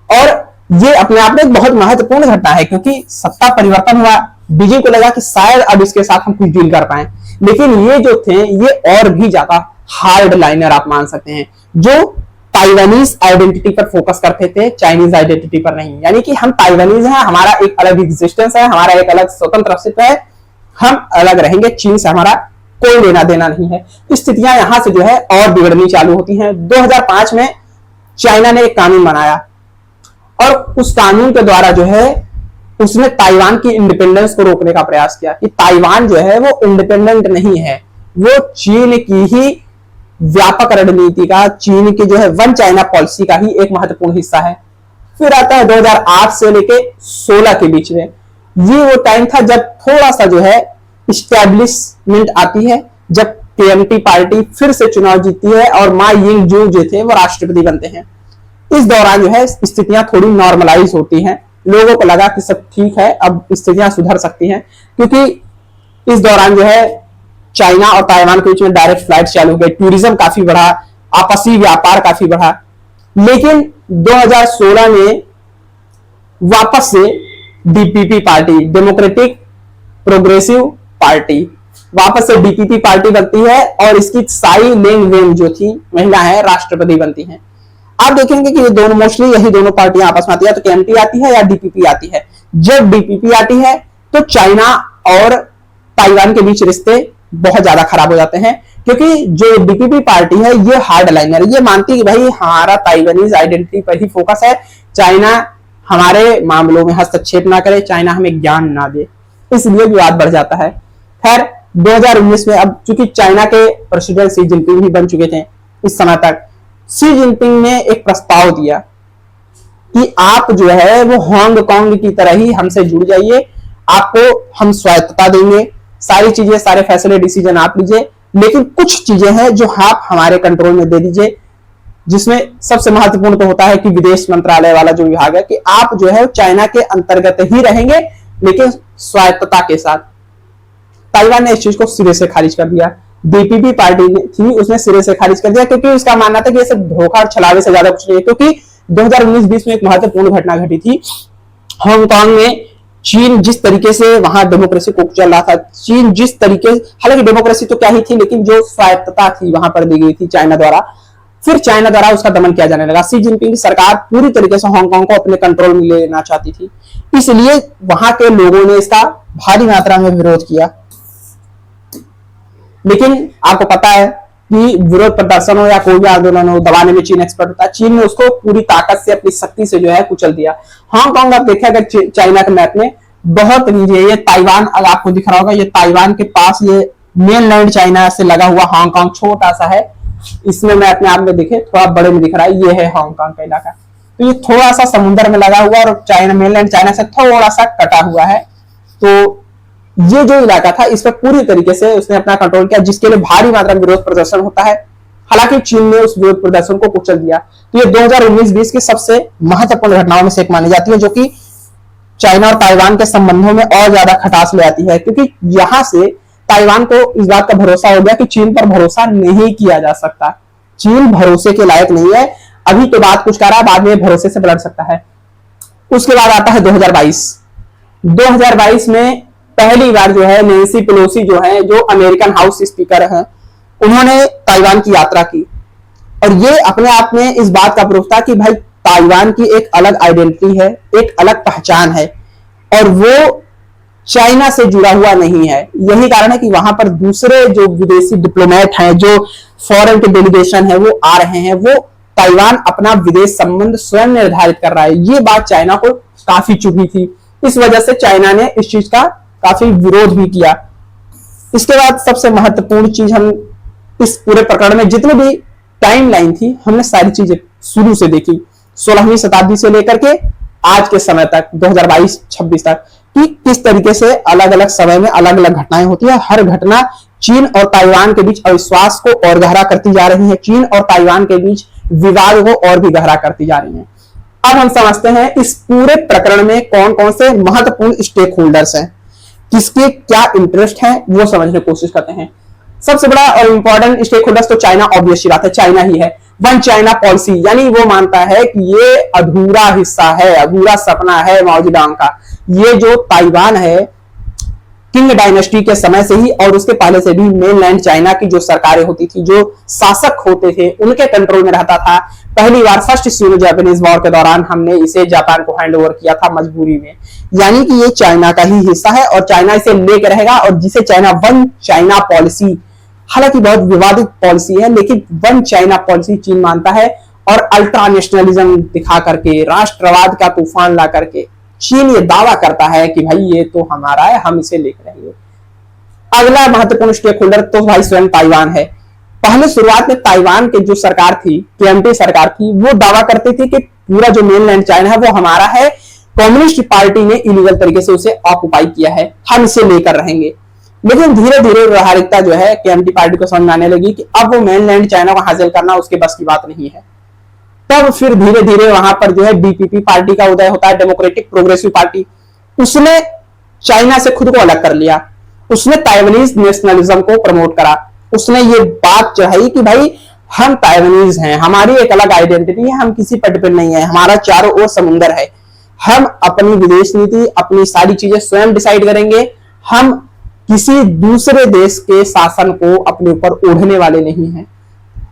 और ये अपने आप में एक बहुत महत्वपूर्ण घटना है क्योंकि सत्ता परिवर्तन हुआ। बीजिंग को लगा कि शायद अब इसके साथ हम कुछ डील कर पाए, लेकिन ये जो थे ये और भी ज्यादा हार्ड लाइनर आप मान सकते हैं, जो ताइवानीज आइडेंटिटी पर फोकस करते थे, चाइनीज आइडेंटिटी पर नहीं। यानी कि हम ताइवानीज हैं, हमारा एक अलग एग्जिस्टेंस है, हमारा एक अलग स्वतंत्र अस्तित्व है, हम अलग रहेंगे, चीन से हमारा कोई लेना देना नहीं है। स्थितियां यहां से जो है और बिगड़नी चालू होती हैं। 2005 में चाइना ने एक कानून बनाया और उस कानून के द्वारा जो है उसने ताइवान की इंडिपेंडेंस को रोकने का प्रयास किया कि ताइवान जो है वो इंडिपेंडेंट नहीं है, वो चीन की ही व्यापक रणनीति का, चीन की जो है वन चाइना पॉलिसी का ही एक महत्वपूर्ण हिस्सा है। फिर आता है 2008 से लेके 16 के बीच में। ये वो टाइम था जब थोड़ा सा जो है इस्टेब्लिशमेंट आती है, जब केएमटी पार्टी फिर से चुनाव जीतती है और मा यिंग जू जो थे वो राष्ट्रपति बनते हैं। इस दौरान जो है स्थितियां थोड़ी नॉर्मलाइज होती हैं। लोगों को लगा कि सब ठीक है, अब स्थितियां सुधर सकती हैं, क्योंकि इस दौरान जो है चाइना और ताइवान के बीच में डायरेक्ट फ्लाइट चालू हो गई, टूरिज्म काफी बढ़ा, आपसी व्यापार काफी बढ़ा। लेकिन 2016 में वापस से DPP party, democratic progressive party, वापस से डीपीपी पार्टी बनती है और इसकी साई लेंग वेन जो थी महिला है राष्ट्रपति बनती हैं। आप देखेंगे कि ये दोनों मोस्टली यही दोनों पार्टियां आपस में आती है, तो केएमटी आती है या डीपीपी आती है। जब डीपीपी आती है तो चाइना और ताइवान के बीच रिश्ते बहुत ज्यादा खराब हो जाते हैं, क्योंकि जो डीपीपी पार्टी है ये हार्ड लाइनर, ये मानती है कि भाई हमारा ताइवानीज आइडेंटिटी पर ही फोकस है, चाइना हमारे मामलों में हस्तक्षेप ना करे, चाइना हमें ज्ञान ना दे, इसलिए विवाद बढ़ जाता है। खैर 2019 में अब चूंकि चाइना के प्रेसिडेंट शी जिनपिंग भी बन चुके थे इस समय तक, शी जिनपिंग ने एक प्रस्ताव दिया कि आप जो है वो हांगकांग की तरह ही हमसे जुड़ जाइए, आपको हम स्वायत्तता देंगे, सारी चीजें, सारे फैसले, डिसीजन आप लीजिए, लेकिन कुछ चीजें हैं जो आप हमारे कंट्रोल में दे दीजिए, जिसमें सबसे महत्वपूर्ण तो होता है कि विदेश मंत्रालय वाला जो विभाग है कि आप जो है चाइना के अंतर्गत ही रहेंगे लेकिन स्वायत्तता के साथ। ताइवान ने इस चीज को सिरे से खारिज कर दिया। डीपीपी पार्टी थी उसने सिरे से खारिज कर दिया, क्योंकि उसका मानना था कि ये सब धोखा और छलावे से ज्यादा कुछ नहीं है। क्योंकि 2019-20 में एक महत्वपूर्ण घटना घटी थी हांगकांग में। चीन जिस तरीके से वहां डेमोक्रेसी को चल रहा था, चीन जिस तरीके, हालांकि डेमोक्रेसी तो क्या ही थी, लेकिन जो स्वायत्तता थी वहां पर दी गई थी चाइना द्वारा, फिर चाइना द्वारा उसका दमन किया जाने लगा। शी जिनपिंग की सरकार पूरी तरीके से हांगकांग को अपने कंट्रोल में लेना चाहती थी, इसलिए वहां के लोगों ने इसका भारी मात्रा में विरोध किया। लेकिन आपको पता है कि विरोध प्रदर्शन हो या कोई भी आंदोलन हो, दबाने में चीन एक्सपर्ट होता है। चीन ने उसको पूरी ताकत से, अपनी शक्ति से जो है कुचल दिया। हांगकांग आप देखिएगा चाइना के मैप में बहुत नीचे, ये ताइवान आपको दिख रहा होगा, ये ताइवान के पास ये मेनलैंड चाइना से लगा हुआ हांगकांग छोटा सा है। इसमें मैं अपने आप में दिखे थोड़ा बड़े में दिख रहा है, ये है हांगकांग का इलाका। तो ये थोड़ा सा समुद्र में लगा हुआ और चाइना, मेनलैंड चाइना से थोड़ा सा कटा हुआ है। तो ये जो इलाका था इस पर पूरी तरीके से उसने अपना कंट्रोल किया, जिसके लिए भारी मात्रा में विरोध प्रदर्शन होता है। हालांकि चीन ने उस विरोध प्रदर्शन को कुचल दिया। तो ये 2019-20 की सबसे महत्वपूर्ण घटनाओं में से एक मानी जाती है, जो कि चाइना और ताइवान के संबंधों में और ज्यादा खटास ले आती है, क्योंकि यहां से ताइवान को इस बात का भरोसा हो गया कि चीन पर भरोसा नहीं किया जा सकता। चीन भरोसे के लायक नहीं है, अभी तो बात कुछ कर रहा है, बाद में भरोसे से पलट सकता है। उसके बाद आता है 2022 में पहली बार जो है नैन्सी पेलोसी जो है, जो अमेरिकन हाउस स्पीकर हैं, उन्होंने ताइवान की यात्रा की। और ये अपने आप में इस बात का प्रूफ था कि भाई ताइवान की एक अलग आइडेंटिटी है, एक अलग पहचान है, और वो चाइना से जुड़ा हुआ नहीं है। यही कारण है कि वहां पर दूसरे जो विदेशी डिप्लोमेट हैं, जो फॉरेन के डेलीगेशन है, वो आ रहे हैं। वो ताइवान अपना विदेश संबंध स्वयं निर्धारित कर रहा है। ये बात चाइना को काफी चुभी थी, इस वजह से चाइना ने इस चीज का काफी विरोध भी किया। इसके बाद सबसे महत्वपूर्ण चीज, हम इस पूरे प्रकरण में जितनी भी टाइमलाइन थी, हमने सारी चीजें शुरू से देखी, 16वीं शताब्दी से लेकर के आज के समय तक 2022-26 तक, कि किस तरीके से अलग अलग समय में अलग अलग घटनाएं होती है। हर घटना चीन और ताइवान के बीच अविश्वास को और गहरा करती जा रही है, चीन और ताइवान के बीच विवाद को और भी गहरा करती जा रही है। अब हम समझते हैं इस पूरे प्रकरण में कौन कौन से महत्वपूर्ण स्टेक होल्डर्स हैं, किसके क्या इंटरेस्ट है, वो समझने की कोशिश करते हैं। सबसे बड़ा और इंपॉर्टेंट स्टेक होल्डर्स तो चाइना, ऑब्वियस सी बात है, चाइना ही है। वन चाइना पॉलिसी, यानी वो मानता है कि ये अधूरा हिस्सा है, अधूरा सपना है माओ जेडुंग का। ये जो ताइवान है, किंग डायनेस्टी के समय से ही और उसके पहले से भी मेनलैंड चाइना की जो सरकारें होती थी, जो शासक होते थे, उनके कंट्रोल में रहता था। पहली बार फर्स्ट सिनो जापानीज वॉर के दौरान हमने इसे जापान को हैंड ओवर किया था मजबूरी में, यानी कि ये चाइना का ही हिस्सा है और चाइना इसे लेकर रहेगा। और जिसे चाइना वन चाइना पॉलिसी, हालांकि बहुत विवादित पॉलिसी है, लेकिन वन चाइना पॉलिसी चीन मानता है। और अल्ट्रा नेशनलिज्म दिखा करके, राष्ट्रवाद का तूफान ला करके चीन ये दावा करता है कि भाई ये तो हमारा है, हम इसे लेकर रहेंगे। अगला महत्वपूर्ण स्टेक होल्डर तो भाई स्वयं ताइवान है। पहले शुरुआत में ताइवान की जो सरकार थी, केएमटी सरकार थी, वो दावा करती थी कि पूरा जो मेनलैंड चाइना है वो हमारा है, कम्युनिस्ट पार्टी ने इलीगल तरीके से उसे ऑक्युपाई किया है, हम इसे लेकर रहेंगे। लेकिन धीरे धीरे व्यवहारिकता जो है केएमटी पार्टी को समझ में आने लगी कि अब वो मेनलैंड चाइना को हासिल करना उसके बस की बात नहीं है। तब फिर धीरे धीरे वहां पर जो है डीपीपी पार्टी का उदय होता है, डेमोक्रेटिक प्रोग्रेसिव पार्टी। उसने चाइना से खुद को अलग कर लिया, उसने ताइवानीज नेशनलिज्म को प्रमोट करा। उसने ये बात चढ़ाई कि भाई हम ताइवानीज हैं, हमारी एक अलग आइडेंटिटी है, हम किसी पर डिपेंड नहीं है, हमारा चारों ओर समुंदर है, हम अपनी विदेश नीति, अपनी सारी चीजें स्वयं डिसाइड करेंगे, हम किसी दूसरे देश के शासन को अपने ऊपर ओढ़ने वाले नहीं हैं।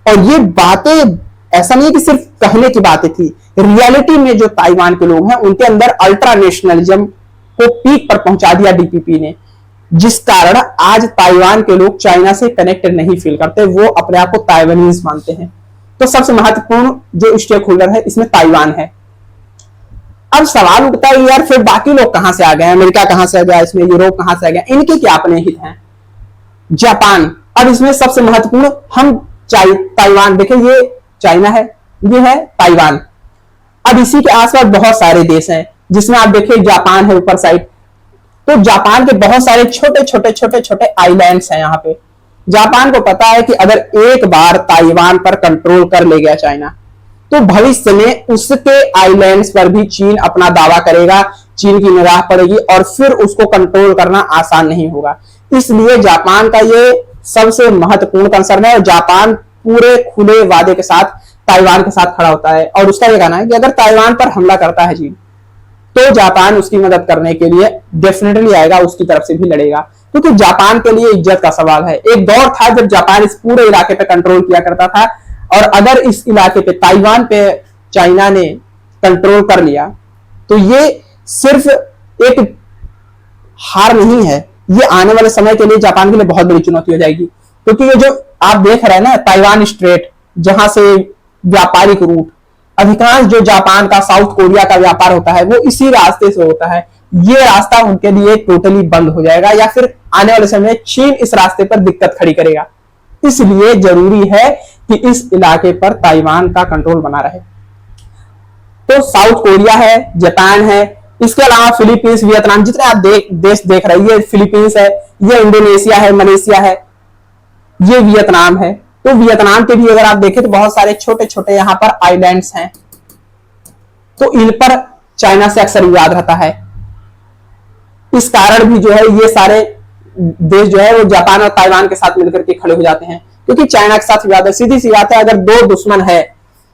और ये बातें ऐसा नहीं है कि सिर्फ कहने की बातें थी, रियलिटी में जो ताइवान के लोग हैं उनके अंदर अल्ट्रा नेशनलिज्म को पीक पर पहुंचा दिया डीपीपी ने, जिस कारण आज ताइवान के लोग चाइना से कनेक्टेड नहीं फील करते, वो अपने आप को ताइवानीज मानते हैं। तो सबसे महत्वपूर्ण जो स्टेक होल्डर है इसमें ताइवान है। अब सवाल उठता है यार फिर बाकी लोग कहां से आ गए, अमेरिका कहां से आ गया, इसमें यूरोप कहां से आ गया, इनके क्या अपने हित हैं। जापान, अब इसमें सबसे महत्वपूर्ण, हम ताइवान देखें, ये चाइना है, ये है ताइवान। अब इसी के आसपास बहुत सारे देश हैं, जिसमें आप देखिए जापान है ऊपर साइड, तो जापान के बहुत सारे छोटे छोटे छोटे छोटे आइलैंड्स हैं यहाँ पे। जापान को पता है कि अगर एक बार ताइवान पर कंट्रोल कर ले गया चाइना, तो भविष्य में उसके आइलैंड्स पर भी चीन अपना दावा करेगा, चीन की निगाह पड़ेगी और फिर उसको कंट्रोल करना आसान नहीं होगा। इसलिए जापान का ये सबसे महत्वपूर्ण कंसर्न है और जापान पूरे खुले वादे के साथ ताइवान के साथ खड़ा होता है। और उसका यह कहना है कि अगर ताइवान पर हमला करता है चीन, तो जापान उसकी मदद करने के लिए डेफिनेटली आएगा, उसकी तरफ से भी लड़ेगा, क्योंकि जापान के लिए इज्जत का सवाल है। एक दौर था जब जापान इस पूरे इलाके पे कंट्रोल किया करता था, और अगर इस इलाके पे, ताइवान पे चाइना ने कंट्रोल कर लिया, तो ये सिर्फ एक हार नहीं है, ये आने वाले समय के लिए जापान के लिए बहुत बड़ी चुनौती हो जाएगी। क्योंकि ये जो आप देख रहे हैं ना, ताइवान स्ट्रेट, जहां से व्यापारिक रूट, अधिकांश जो जापान का साउथ कोरिया का व्यापार होता है वो इसी रास्ते से होता है। ये रास्ता उनके लिए टोटली बंद हो जाएगा, या फिर आने वाले समय में चीन इस रास्ते पर दिक्कत खड़ी करेगा। इसलिए जरूरी है कि इस इलाके पर ताइवान का कंट्रोल बना रहे। तो साउथ कोरिया है, जापान है, इसके अलावा फिलीपींस, वियतनाम, जितने आप देश देख रहे हैं, ये फिलीपींस है, ये इंडोनेशिया है, मलेशिया है, ये वियतनाम है, तो वियतनाम के भी अगर आप देखें तो बहुत सारे छोटे छोटे यहाँ पर आइलैंड्स हैं, तो इन पर चाइना से अक्सर विवाद रहता है। इस कारण भी जो है ये सारे देश जो है वो जापान और ताइवान के साथ मिलकर के खड़े हो जाते हैं, क्योंकि चाइना के साथ विवाद है। सीधी सी बात है, अगर दो दुश्मन है,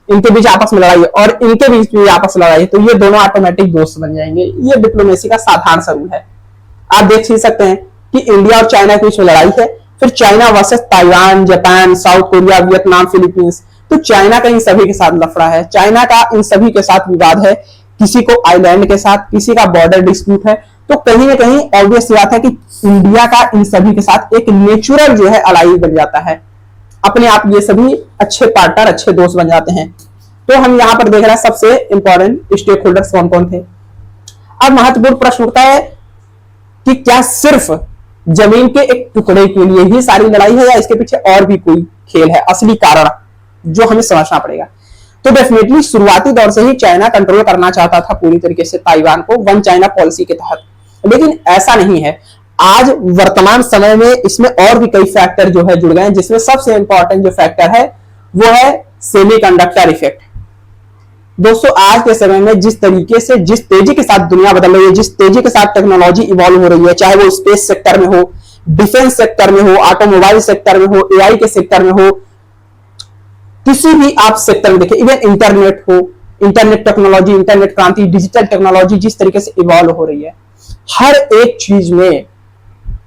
इनके बीच आपस में लड़ाई और इनके बीच भी आपस में लड़ाई, तो ये दोनों ऑटोमेटिक दोस्त बन जाएंगे। ये डिप्लोमेसी का साधारण सा रूल है। आप देख ही सकते हैं कि इंडिया और चाइना के बीच में लड़ाई है, फिर China versus Taiwan, Japan, south Korea, Vietnam, Philippines, तो चाइना का इन सभी के साथ लफड़ा है, चाइना का इन सभी के साथ विवाद है, किसी को आइलैंड के साथ, किसी का बॉर्डर डिस्प्यूट है। तो कहीं ना कहीं ऑब्वियस बात है कि इंडिया का इन सभी के साथ एक नेचुरल जो है अलाई बन जाता है, अपने आप ये सभी अच्छे पार्टनर, अच्छे दोस्त बन जाते हैं। तो हम यहां पर देख रहे हैं सबसे इंपॉर्टेंट स्टेक होल्डर्स कौन कौन थे। अब महत्वपूर्ण प्रश्न उठता है कि क्या सिर्फ जमीन के एक टुकड़े के लिए ही सारी लड़ाई है, या इसके पीछे और भी कोई खेल है, असली कारण जो हमें समझना पड़ेगा। तो डेफिनेटली शुरुआती दौर से ही चाइना कंट्रोल करना चाहता था पूरी तरीके से ताइवान को, वन चाइना पॉलिसी के तहत, लेकिन ऐसा नहीं है। आज वर्तमान समय में इसमें और भी कई फैक्टर जो है जुड़ गए हैं, जिसमें सबसे इंपॉर्टेंट जो फैक्टर है वो है सेमीकंडक्टर इफेक्ट। दोस्तों, आज के समय में जिस तरीके से, जिस तेजी के साथ दुनिया बदल रही है, जिस तेजी के साथ टेक्नोलॉजी इवॉल्व हो रही है, चाहे वो स्पेस सेक्टर में हो, डिफेंस सेक्टर में हो, ऑटोमोबाइल सेक्टर में हो, एआई के सेक्टर में हो, किसी भी आप सेक्टर में देखें, इवन इंटरनेट हो, इंटरनेट टेक्नोलॉजी, इंटरनेट क्रांति, डिजिटल टेक्नोलॉजी जिस तरीके से इवॉल्व हो रही है, हर एक चीज में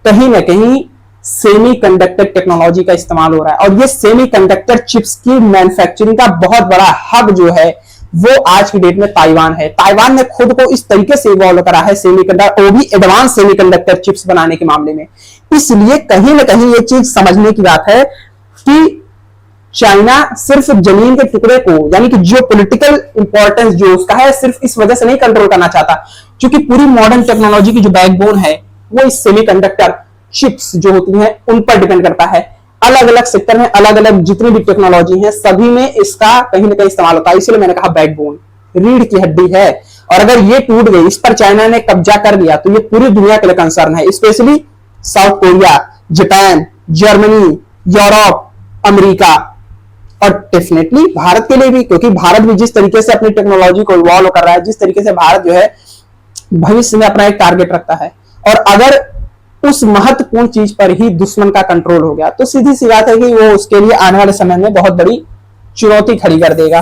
कहीं ना कहीं सेमीकंडक्टर टेक्नोलॉजी का इस्तेमाल हो रहा है। और ये सेमीकंडक्टर चिप्स की मैन्युफैक्चरिंग का बहुत बड़ा हब जो है वो आज की डेट में ताइवान है। ताइवान ने खुद को इस तरीके से इवॉल्व करा है सेमीकंडक्टर, वो भी एडवांस सेमीकंडक्टर चिप्स बनाने के मामले में। इसलिए कहीं ना कहीं ये चीज समझने की बात है कि चाइना सिर्फ जमीन के टुकड़े को, यानी कि जियो पॉलिटिकल इंपॉर्टेंस जो उसका है, सिर्फ इस वजह से नहीं कंट्रोल करना चाहता, क्योंकि पूरी मॉडर्न टेक्नोलॉजी की जो बैकबोन है वो इस सेमीकंडक्टर चिप्स जो होती हैं उन पर डिपेंड करता है। अलग अलग सेक्टर में अलग अलग जितनी भी टेक्नोलॉजी है सभी में इसका कहीं ना कहीं इस्तेमाल होता है। इसलिए मैंने कहा बैकबोन, रीढ़ की हड्डी है, और अगर ये टूट गई, इस पर चाइना ने कब्जा कर लिया, तो ये पूरी दुनिया के लिए कंसर्न है, specially south Korea, Japan, Germany, Europe, America, और डेफिनेटली भारत के लिए भी, क्योंकि भारत भी जिस तरीके से अपनी टेक्नोलॉजी को इवॉल्व कर रहा है, जिस तरीके से भारत जो है भविष्य में अपना एक टारगेट रखता है, और अगर उस महत्वपूर्ण चीज पर ही दुश्मन का कंट्रोल हो गया, तो सीधी सी बात है कि वो उसके लिए आने वाले समय में बहुत बड़ी चुनौती खड़ी कर देगा।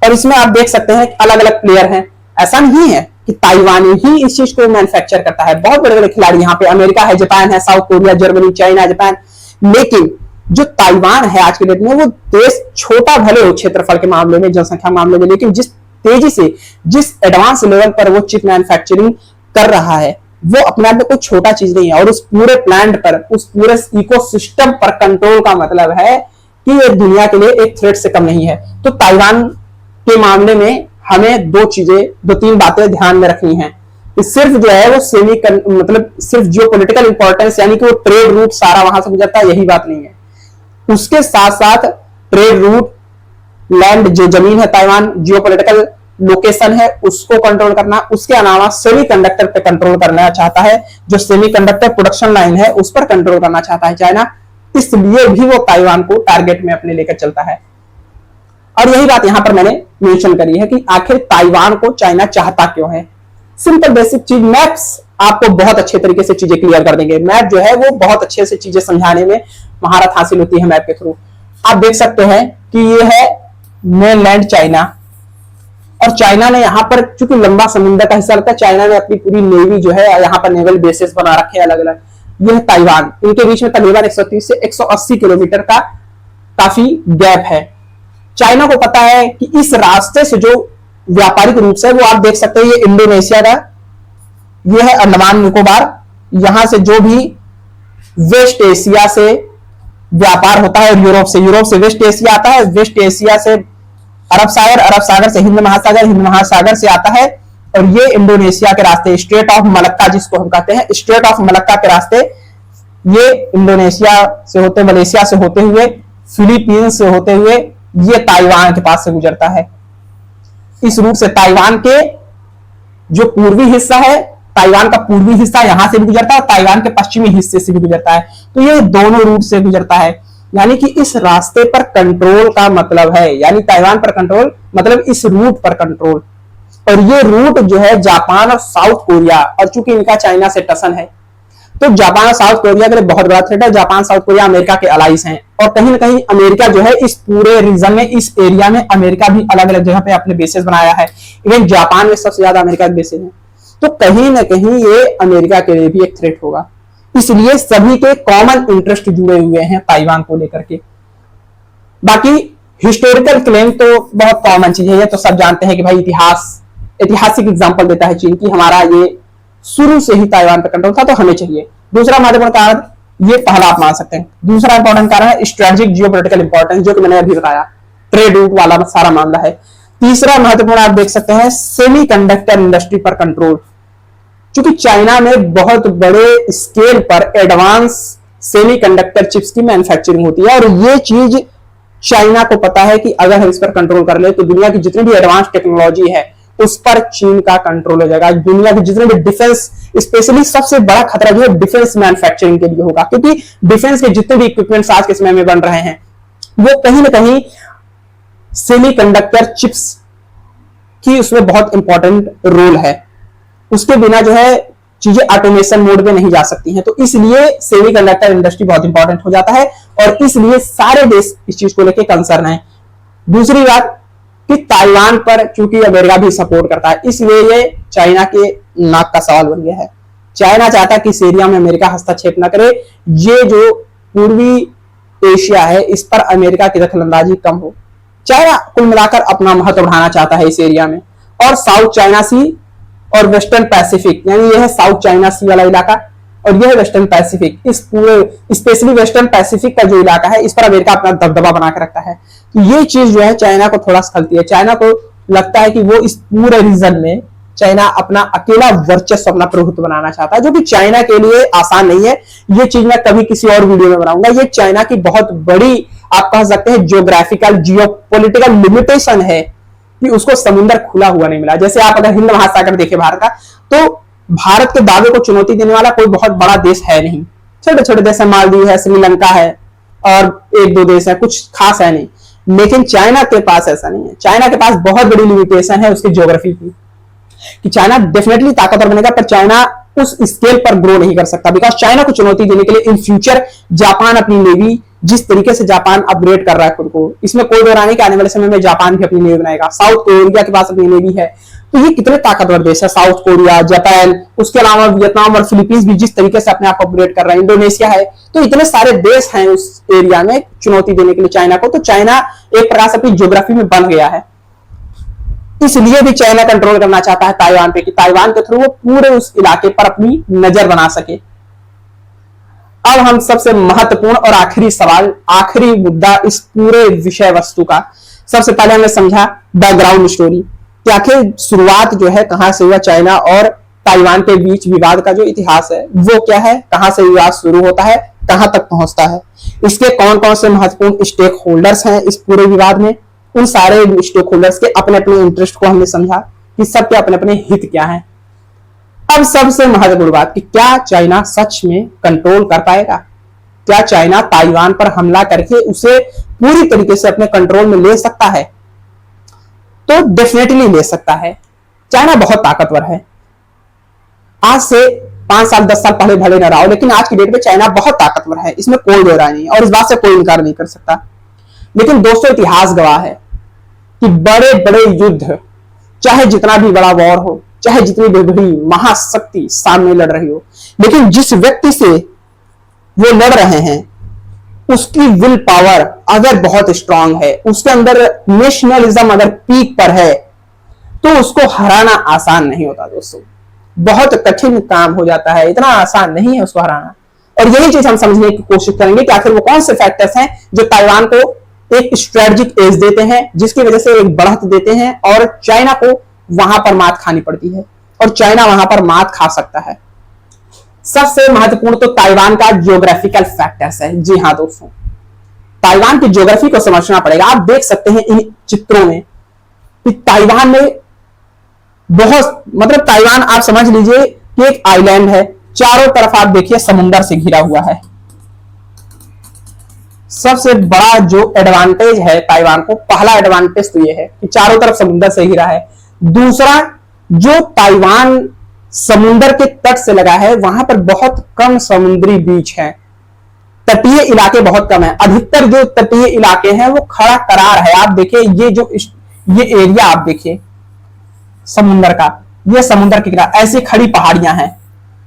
और इसमें आप देख सकते हैं अलग अलग प्लेयर हैं, ऐसा नहीं है कि ताइवानी ही इस चीज को मैन्युफैक्चर करता है, बहुत बड़े बड़े खिलाड़ी यहाँ पे अमेरिका है, जापान है, south Korea, Germany, China, Japan. लेकिन जो ताइवान है आज के डेट में, वो देश छोटा भले हो क्षेत्रफल के मामले में, जनसंख्या मामले में, लेकिन जिस तेजी से, जिस एडवांस लेवल पर वो चिप मैन्युफैक्चरिंग कर रहा है, वो अपने आप में कोई छोटा चीज नहीं है। और उस पूरे प्लांट पर, उस पूरे इकोसिस्टम पर कंट्रोल का मतलब है कि ये दुनिया के लिए एक थ्रेट से कम नहीं है। तो ताइवान के मामले में हमें दो तीन बातें ध्यान में रखनी है। सिर्फ जो है वो मतलब सिर्फ जियोपॉलिटिकल इंपॉर्टेंस, यानी कि वो ट्रेड रूट सारा वहां से गुजरता है, यही बात नहीं है। उसके साथ साथ ट्रेड रूट, लैंड जो जमीन है ताइवान, जियोपॉलिटिकल लोकेशन है, उसको कंट्रोल करना, उसके अलावा सेमीकंडक्टर पे कंट्रोल करना चाहता है, जो सेमीकंडक्टर प्रोडक्शन लाइन है उस पर कंट्रोल करना चाहता है चाइना, इसलिए भी वो ताइवान को टारगेट में अपने लेकर चलता है। और यही बात यहां पर मैंने मेंशन करी है कि आखिर ताइवान को चाइना चाहता क्यों है। सिंपल बेसिक चीज, मैप्स आपको बहुत अच्छे तरीके से चीजें क्लियर कर देंगे। मैप जो है वो बहुत अच्छे से चीजें समझाने में महारत हासिल होती है मैप के थ्रू। आप देख सकते हैं कि ये है मेनलैंड चाइना, और चाइना ने यहाँ पर चूंकि लंबा समुद्र का हिस्सा लगता है, चाइना ने अपनी पूरी नेवी जो है यहाँ पर नेवल बेसेस बना रखे हैं अलग अलग। यह ताइवान, इनके बीच में तकरीबन 130 से 180 किलोमीटर का काफी गैप है। चाइना को पता है कि इस रास्ते से जो व्यापारिक रूप से, वो आप देख सकते हैं, ये इंडोनेशिया का, ये है अंडमान निकोबार, यहां से जो भी वेस्ट एशिया से व्यापार होता है, और यूरोप से वेस्ट एशिया आता है, वेस्ट एशिया से अरब सागर से हिंद महासागर से आता है, और ये इंडोनेशिया के रास्ते, स्ट्रेट ऑफ मलक्का जिसको हम कहते हैं, स्ट्रेट ऑफ मलक्का के रास्ते ये इंडोनेशिया से होते, मलेशिया से होते हुए, फिलीपींस से होते हुए ये ताइवान के पास से गुजरता है। इस रूट से ताइवान के जो पूर्वी हिस्सा है, ताइवान का पूर्वी हिस्सा यहां से भी गुजरता है, और ताइवान के पश्चिमी हिस्से से भी गुजरता है। तो ये दोनों रूट से गुजरता है। यानी कि इस रास्ते पर कंट्रोल का मतलब है, यानी ताइवान पर कंट्रोल मतलब इस रूट पर कंट्रोल। और ये रूट जो है जापान और साउथ कोरिया, और चूंकि इनका चाइना से टसन है तो जापान और साउथ कोरिया के लिए बहुत बड़ा थ्रेट है। जापान साउथ कोरिया अमेरिका के अलाइज हैं, और कहीं ना कहीं अमेरिका जो है इस पूरे रीजन में, इस एरिया में अमेरिका भी अलग अलग जगह पे अपने बेसेस बनाया है। इवन जापान में सबसे ज्यादा अमेरिका के बेसेस हैं, तो कहीं ना कहीं ये अमेरिका के लिए भी एक थ्रेट होगा। इसलिए सभी के कॉमन इंटरेस्ट जुड़े हुए हैं ताइवान को लेकर के। बाकी हिस्टोरिकल क्लेम तो बहुत कॉमन चीज है, ये तो सब जानते हैं कि भाई ऐतिहासिक एग्जांपल देता है चीन की, हमारा ये शुरू से ही ताइवान पर कंट्रोल था तो हमें चाहिए। दूसरा महत्वपूर्ण कारण, ये पहला आप मान सकते हैं। दूसरा इंपॉर्टेंट कारण है स्ट्रेटेजिक जियोपॉलिटिकल इंपॉर्टेंस, जो कि मैंने अभी बताया, ट्रेड रूट वाला सारा मामला है। तीसरा महत्वपूर्ण आप देख सकते हैं सेमीकंडक्टर इंडस्ट्री पर कंट्रोल, क्योंकि चाइना में बहुत बड़े स्केल पर एडवांस सेमीकंडक्टर चिप्स की मैन्युफैक्चरिंग होती है, और ये चीज चाइना को पता है कि अगर हम इस पर कंट्रोल कर ले तो दुनिया की जितनी भी एडवांस टेक्नोलॉजी है उस पर चीन का कंट्रोल हो जाएगा। दुनिया के जितने भी डिफेंस, स्पेशली सबसे बड़ा खतरा जो है डिफेंस मैन्युफैक्चरिंग के लिए होगा, क्योंकि डिफेंस के जितने भी इक्विपमेंट्स आज के समय में बन रहे हैं वो कहीं ना कहीं सेमीकंडक्टर चिप्स की उसमें बहुत इंपॉर्टेंट रोल है। उसके बिना जो है चीजें ऑटोमेशन मोड में नहीं जा सकती हैं, तो इसलिए सेमीकंडक्टर इंडस्ट्री बहुत इंपॉर्टेंट हो जाता है, और इसलिए सारे देश इस चीज को लेकर कंसर्न है। दूसरी बात कि ताइवान पर चूंकि अमेरिका भी सपोर्ट करता है, इसलिए ये चाइना के नाक का सवाल बन गया है। चाइना चाहता है कि इस एरिया में अमेरिका हस्तक्षेप न करे, ये जो पूर्वी एशिया है इस पर अमेरिका की दखलंदाजी कम हो। चाइना कुल मिलाकर अपना महत्व बढ़ाना चाहता है इस एरिया में, और साउथ चाइना सी और वेस्टर्न पैसिफिक, यानी यह है साउथ चाइना सी वाला इलाका और यह है वेस्टर्न पैसिफिक, इस पूरे स्पेशली वेस्टर्न पैसिफिक का जो इलाका है इस पर अमेरिका अपना दबदबा बना के रखता है। तो ये चीज जो है चाइना को थोड़ा खलती है। चाइना को लगता है कि वो इस पूरे रीजन में चाइना अपना अकेला वर्चस्व, अपना प्रभुत्व बनाना चाहता है, जो कि चाइना के लिए आसान नहीं है। ये चीज मैं कभी किसी और वीडियो में बनाऊंगा। ये चाइना की बहुत बड़ी, आप कह सकते हैं, जियोग्राफिकल जियोपॉलिटिकल लिमिटेशन है कि उसको समुद्र खुला हुआ नहीं मिला। जैसे आप अगर हिंद महासागर देखें भारत का, तो भारत के दावे को चुनौती देने वाला कोई बहुत बड़ा देश है नहीं। छोटे छोटे देश है, मालदीव है, श्रीलंका है और एक दो देश है, कुछ खास है नहीं। लेकिन चाइना के पास ऐसा नहीं है। चाइना के पास बहुत बड़ी लिमिटेशन है उसकी ज्योग्राफी की, कि चाइना डेफिनेटली ताकतवर बनेगा पर चाइना उस स्केल पर ग्रो नहीं कर सकता, बिकॉज चाइना को चुनौती देने के लिए इन फ्यूचर जापान अपनी नेवी, जिस तरीके से जापान अपग्रेड कर रहा है खुद को, इसमें कोई दो रानी के आने वाले समय में जापान भी अपनी नेवी बनाएगा। साउथ कोरिया के पास अपनी नेवी है, तो ये कितने ताकतवर देश है, साउथ कोरिया, जापान, उसके अलावा वियतनाम और फिलीपींस भी जिस तरीके से अपने आप अपग्रेड कर रहे हैं, इंडोनेशिया है, तो इतने सारे देश हैं उस एरिया में चुनौती देने के लिए चाइना को। तो चाइना एक प्रकार से अपनी ज्योग्राफी में बन गया है, इसलिए भी चाइना कंट्रोल करना चाहता है ताइवान पे, कि ताइवान के थ्रू वो पूरे उस इलाके पर अपनी नजर बना सके। अब हम सबसे महत्वपूर्ण और आखिरी सवाल, आखिरी मुद्दा इस पूरे विषय वस्तु का, सबसे पहले हमने समझा बैकग्राउंड स्टोरी कि आखिर शुरुआत जो है कहां से हुआ, चाइना और ताइवान के बीच विवाद का जो इतिहास है वो क्या है, कहां से विवाद शुरू होता है, कहां तक पहुंचता है, इसके कौन कौन से महत्वपूर्ण स्टेक होल्डर्स हैं इस पूरे विवाद में, उन सारे स्टेक होल्डर्स के अपने अपने इंटरेस्ट को हमने समझा कि सबके अपने अपने हित क्या हैं। अब सबसे महत्वपूर्ण बात कि क्या चाइना सच में कंट्रोल कर पाएगा, क्या चाइना ताइवान पर हमला करके उसे पूरी तरीके से अपने कंट्रोल में ले सकता है? तो डेफिनेटली ले सकता है। चाइना बहुत ताकतवर है, आज से 5 साल 10 साल पहले भले न रहा हो, लेकिन आज की डेट में चाइना बहुत ताकतवर है, इसमें कोई दो राय नहीं और इस बात से कोई इनकार नहीं कर सकता। लेकिन दोस्तों इतिहास गवाह है कि बड़े बड़े युद्ध, चाहे जितना भी बड़ा वॉर हो, चाहे जितनी भी बड़ी महाशक्ति सामने लड़ रही हो, लेकिन जिस व्यक्ति से वो लड़ रहे हैं उसकी विल पावर अगर बहुत स्ट्रांग है, उसके अंदर नेशनलिज्म अगर पीक पर है, तो उसको हराना आसान नहीं होता दोस्तों, बहुत कठिन काम हो जाता है, इतना आसान नहीं है उसको हराना। और यही चीज हम समझने की कोशिश करेंगे कि आखिर वो कौन से फैक्टर्स हैं जो ताइवान को एक स्ट्रेटेजिक एज देते हैं, जिसकी वजह से एक बढ़त देते हैं और चाइना को वहां पर मात खानी पड़ती है और चाइना वहां पर मात खा सकता है। सबसे महत्वपूर्ण तो ताइवान का ज्योग्राफिकल फैक्टर्स है। जी हाँ दोस्तों, ताइवान की ज्योग्राफी को समझना पड़ेगा। आप देख सकते हैं इन चित्रों में कि ताइवान में बहुत, मतलब ताइवान आप समझ लीजिए कि एक आइलैंड है, चारों तरफ आप देखिए समुंदर से घिरा हुआ है, सबसे बड़ा जो एडवांटेज है ताइवान को, पहला एडवांटेज तो ये है कि चारों तरफ समुद्र से घिरा है। दूसरा, जो ताइवान समुद्र के तट से लगा है वहां पर बहुत कम समुद्री बीच है, तटीय इलाके बहुत कम है। अधिकतर जो तटीय इलाके हैं वो खड़ा करार है। आप देखिए ये एरिया आप देखिए समुद्र का, ये समुद्र के किनारे ऐसी खड़ी पहाड़ियां हैं।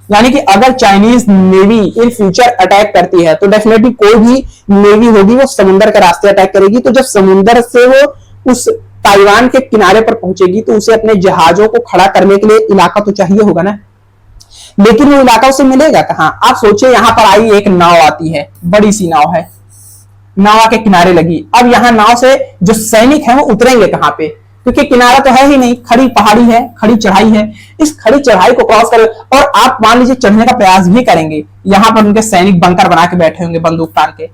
यानी कि अगर Chinese navy in future attack करती है तो डेफिनेटली कोई भी नेवी होगी वो समुद्र के रास्ते अटैक करेगी। तो जब समुद्र से वो उस ताइवान के किनारे पर पहुंचेगी तो उसे अपने जहाजों को खड़ा करने के लिए इलाका तो चाहिए होगा ना, लेकिन वो इलाका उसे मिलेगा कहां? आप सोचिए, यहां पर आई एक नाव आती है, बड़ी सी नाव है, नाव के किनारे लगी। अब यहां नाव से जो सैनिक हैं वो उतरेंगे कहां पे? क्योंकि किनारा तो है ही नहीं, खड़ी पहाड़ी है, खड़ी चढ़ाई है। इस खड़ी चढ़ाई को क्रॉस कर और आप मान लीजिए चढ़ने का प्रयास भी करेंगे, यहां पर उनके सैनिक बंकर बना के बैठे होंगे, बंदूक तान के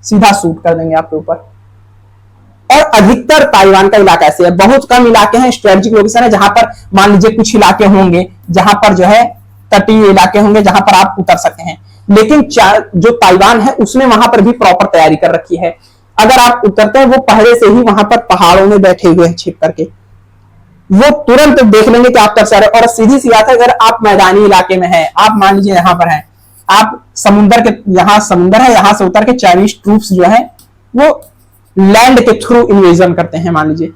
सीधा शूट कर देंगे आपके ऊपर। और अधिकतर ताइवान का इलाका ऐसे है, बहुत कम इलाके हैं स्ट्रेटेजिक लोकेशन है जहां पर मान लीजिए कुछ इलाके होंगे जहां पर जो है तटीय इलाके होंगे जहां पर आप उतर सकते हैं। लेकिन जो ताइवान है उसने वहां पर भी प्रॉपर तैयारी कर रखी है। अगर आप उतरते हैं वो पहले से ही वहां पर पहाड़ों में बैठे हुए हैं छिप करके, वो तुरंत देख लेंगे कि आप तरफ आ रहे। और सीधी सी बात है, अगर आप मैदानी इलाके में हैं, आप मान लीजिए यहां पर हैं, आप समुद्र के, यहां समुद्र है, यहां से उतर के चाइनीज ट्रूप्स जो है वो लैंड के थ्रू इन्वेजन करते हैं मान लीजिए।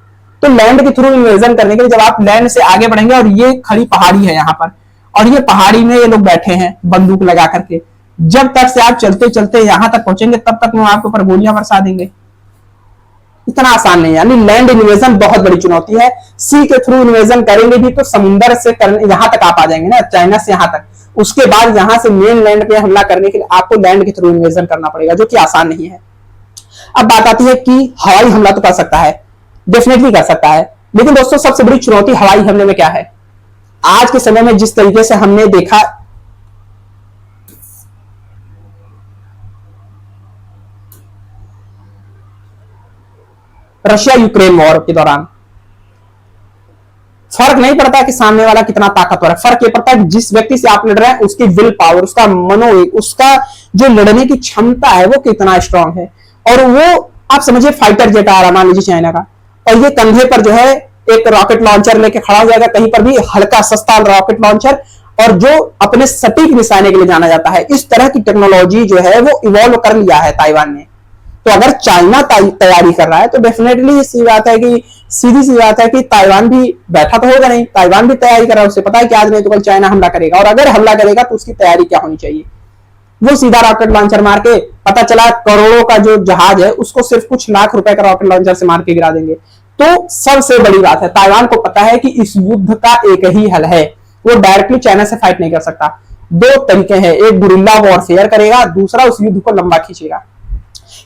तो लैंड के थ्रू इन्वेजन करने के लिए जब आप लैंड से आगे बढ़ेंगे और ये खड़ी पहाड़ी है यहाँ पर, और ये पहाड़ी में ये लोग बैठे हैं बंदूक लगा करके, जब तक से आप चलते चलते यहां तक पहुंचेंगे तब तक वो आपके ऊपर गोलियां बरसा देंगे। इतना आसान नहीं है, यानी लैंड इन्वेजन बहुत बड़ी चुनौती है। सी के थ्रू इन्वेजन करेंगे भी तो समुद्र से यहां तक आप आ जाएंगे ना, चाइना से यहां तक। उसके बाद यहां से मेन लैंड पे हमला करने के लिए आपको लैंड के थ्रू इन्वेजन करना पड़ेगा, जो कि आसान नहीं है। अब बात आती है कि हवाई हमला तो कर सकता है, डेफिनेटली कर सकता है, लेकिन दोस्तों सबसे बड़ी चुनौती हवाई हमले में क्या है? आज के समय में जिस तरीके से हमने देखा रशिया यूक्रेन वॉर के दौरान, फर्क नहीं पड़ता कि सामने वाला कितना ताकतवर है, फर्क ये पड़ता है जिस व्यक्ति से आप लड़ रहे हैं उसकी विल पावर, उसका मनोवेग, उसका जो लड़ने की क्षमता है वो कितना स्ट्रांग है। और वो आप समझिए फाइटर जेट आ रहा मान लीजिए चाइना का, और ये कंधे पर जो है एक रॉकेट लॉन्चर लेके खड़ा हो जाएगा, कहीं पर भी हल्का सस्ता रॉकेट लॉन्चर, और जो अपने सटीक निशाने के लिए जाना जाता है। इस तरह की टेक्नोलॉजी जो है वो इवॉल्व कर लिया है ताइवान ने। तो अगर चाइना तैयारी कर रहा है तो डेफिनेटली सीधी सी बात है कि ताइवान भी बैठा तो होगा नहीं, ताइवान भी तैयारी कर रहा है। उसे पता है कि आज नहीं तो कल चाइना हमला करेगा, और अगर हमला करेगा तो उसकी तैयारी क्या होनी चाहिए? वो सीधा रॉकेट लॉन्चर मार के, पता चला करोड़ों का जो जहाज है उसको सिर्फ कुछ लाख रुपए का रॉकेट लॉन्चर से मार के गिरा देंगे। तो सबसे बड़ी बात है, ताइवान को पता है कि इस युद्ध का एक ही हल है, वो डायरेक्टली चाइना से फाइट नहीं कर सकता। दो तरीके हैं, एक गुरिल्ला वॉरफेयर करेगा, दूसरा उस युद्ध को लंबा खींचेगा।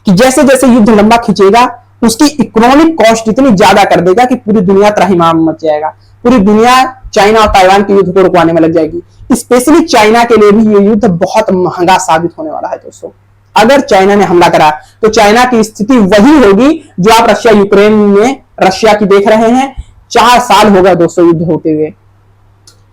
कि जैसे जैसे युद्ध लंबा खींचेगा उसकी इकोनॉमिक कॉस्ट इतनी ज्यादा कर देगा कि पूरी दुनिया त्राहिमाम मच जाएगा, पूरी दुनिया चाइना और ताइवान के युद्ध को रुकवाने में लग जाएगी। स्पेशली चाइना के लिए भी ये युद्ध बहुत महंगा साबित होने वाला है दोस्तों। अगर चाइना ने हमला करा तो चाइना की स्थिति वही होगी जो आप रशिया यूक्रेन में रशिया की देख रहे हैं। 4 साल हो गए दोस्तों युद्ध होते हुए,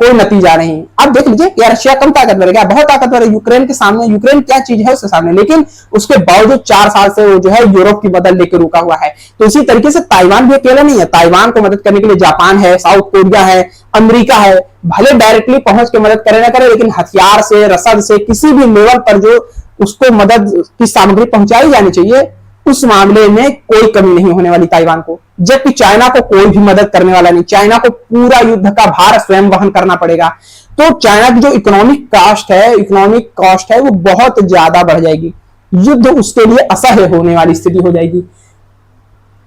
कोई नतीजा नहीं। आप देख लीजिए यार, रशिया कम ताकतवर है क्या? बहुत ताकतवर है यूक्रेन के सामने। यूक्रेन क्या चीज है उसके सामने, लेकिन उसके बावजूद 4 साल से वो जो है यूरोप की मदद लेकर रुका हुआ है। तो इसी तरीके से ताइवान भी अकेला नहीं है, ताइवान को मदद करने के लिए जापान है, साउथ कोरिया है, अमेरिका है। भले डायरेक्टली पहुंच के मदद करे ना करे, लेकिन हथियार से, रसद से, किसी भी लेवल पर जो उसको मदद की सामग्री पहुंचाई जानी चाहिए, उस मामले में कोई कमी नहीं होने वाली ताइवान को। जबकि चाइना को कोई भी मदद करने वाला नहीं, चाइना को पूरा युद्ध का भार स्वयं वहन करना पड़ेगा। तो चाइना की जो इकोनॉमिक कॉस्ट है वो बहुत ज्यादा बढ़ जाएगी, युद्ध उसके लिए असह्य होने वाली स्थिति हो जाएगी।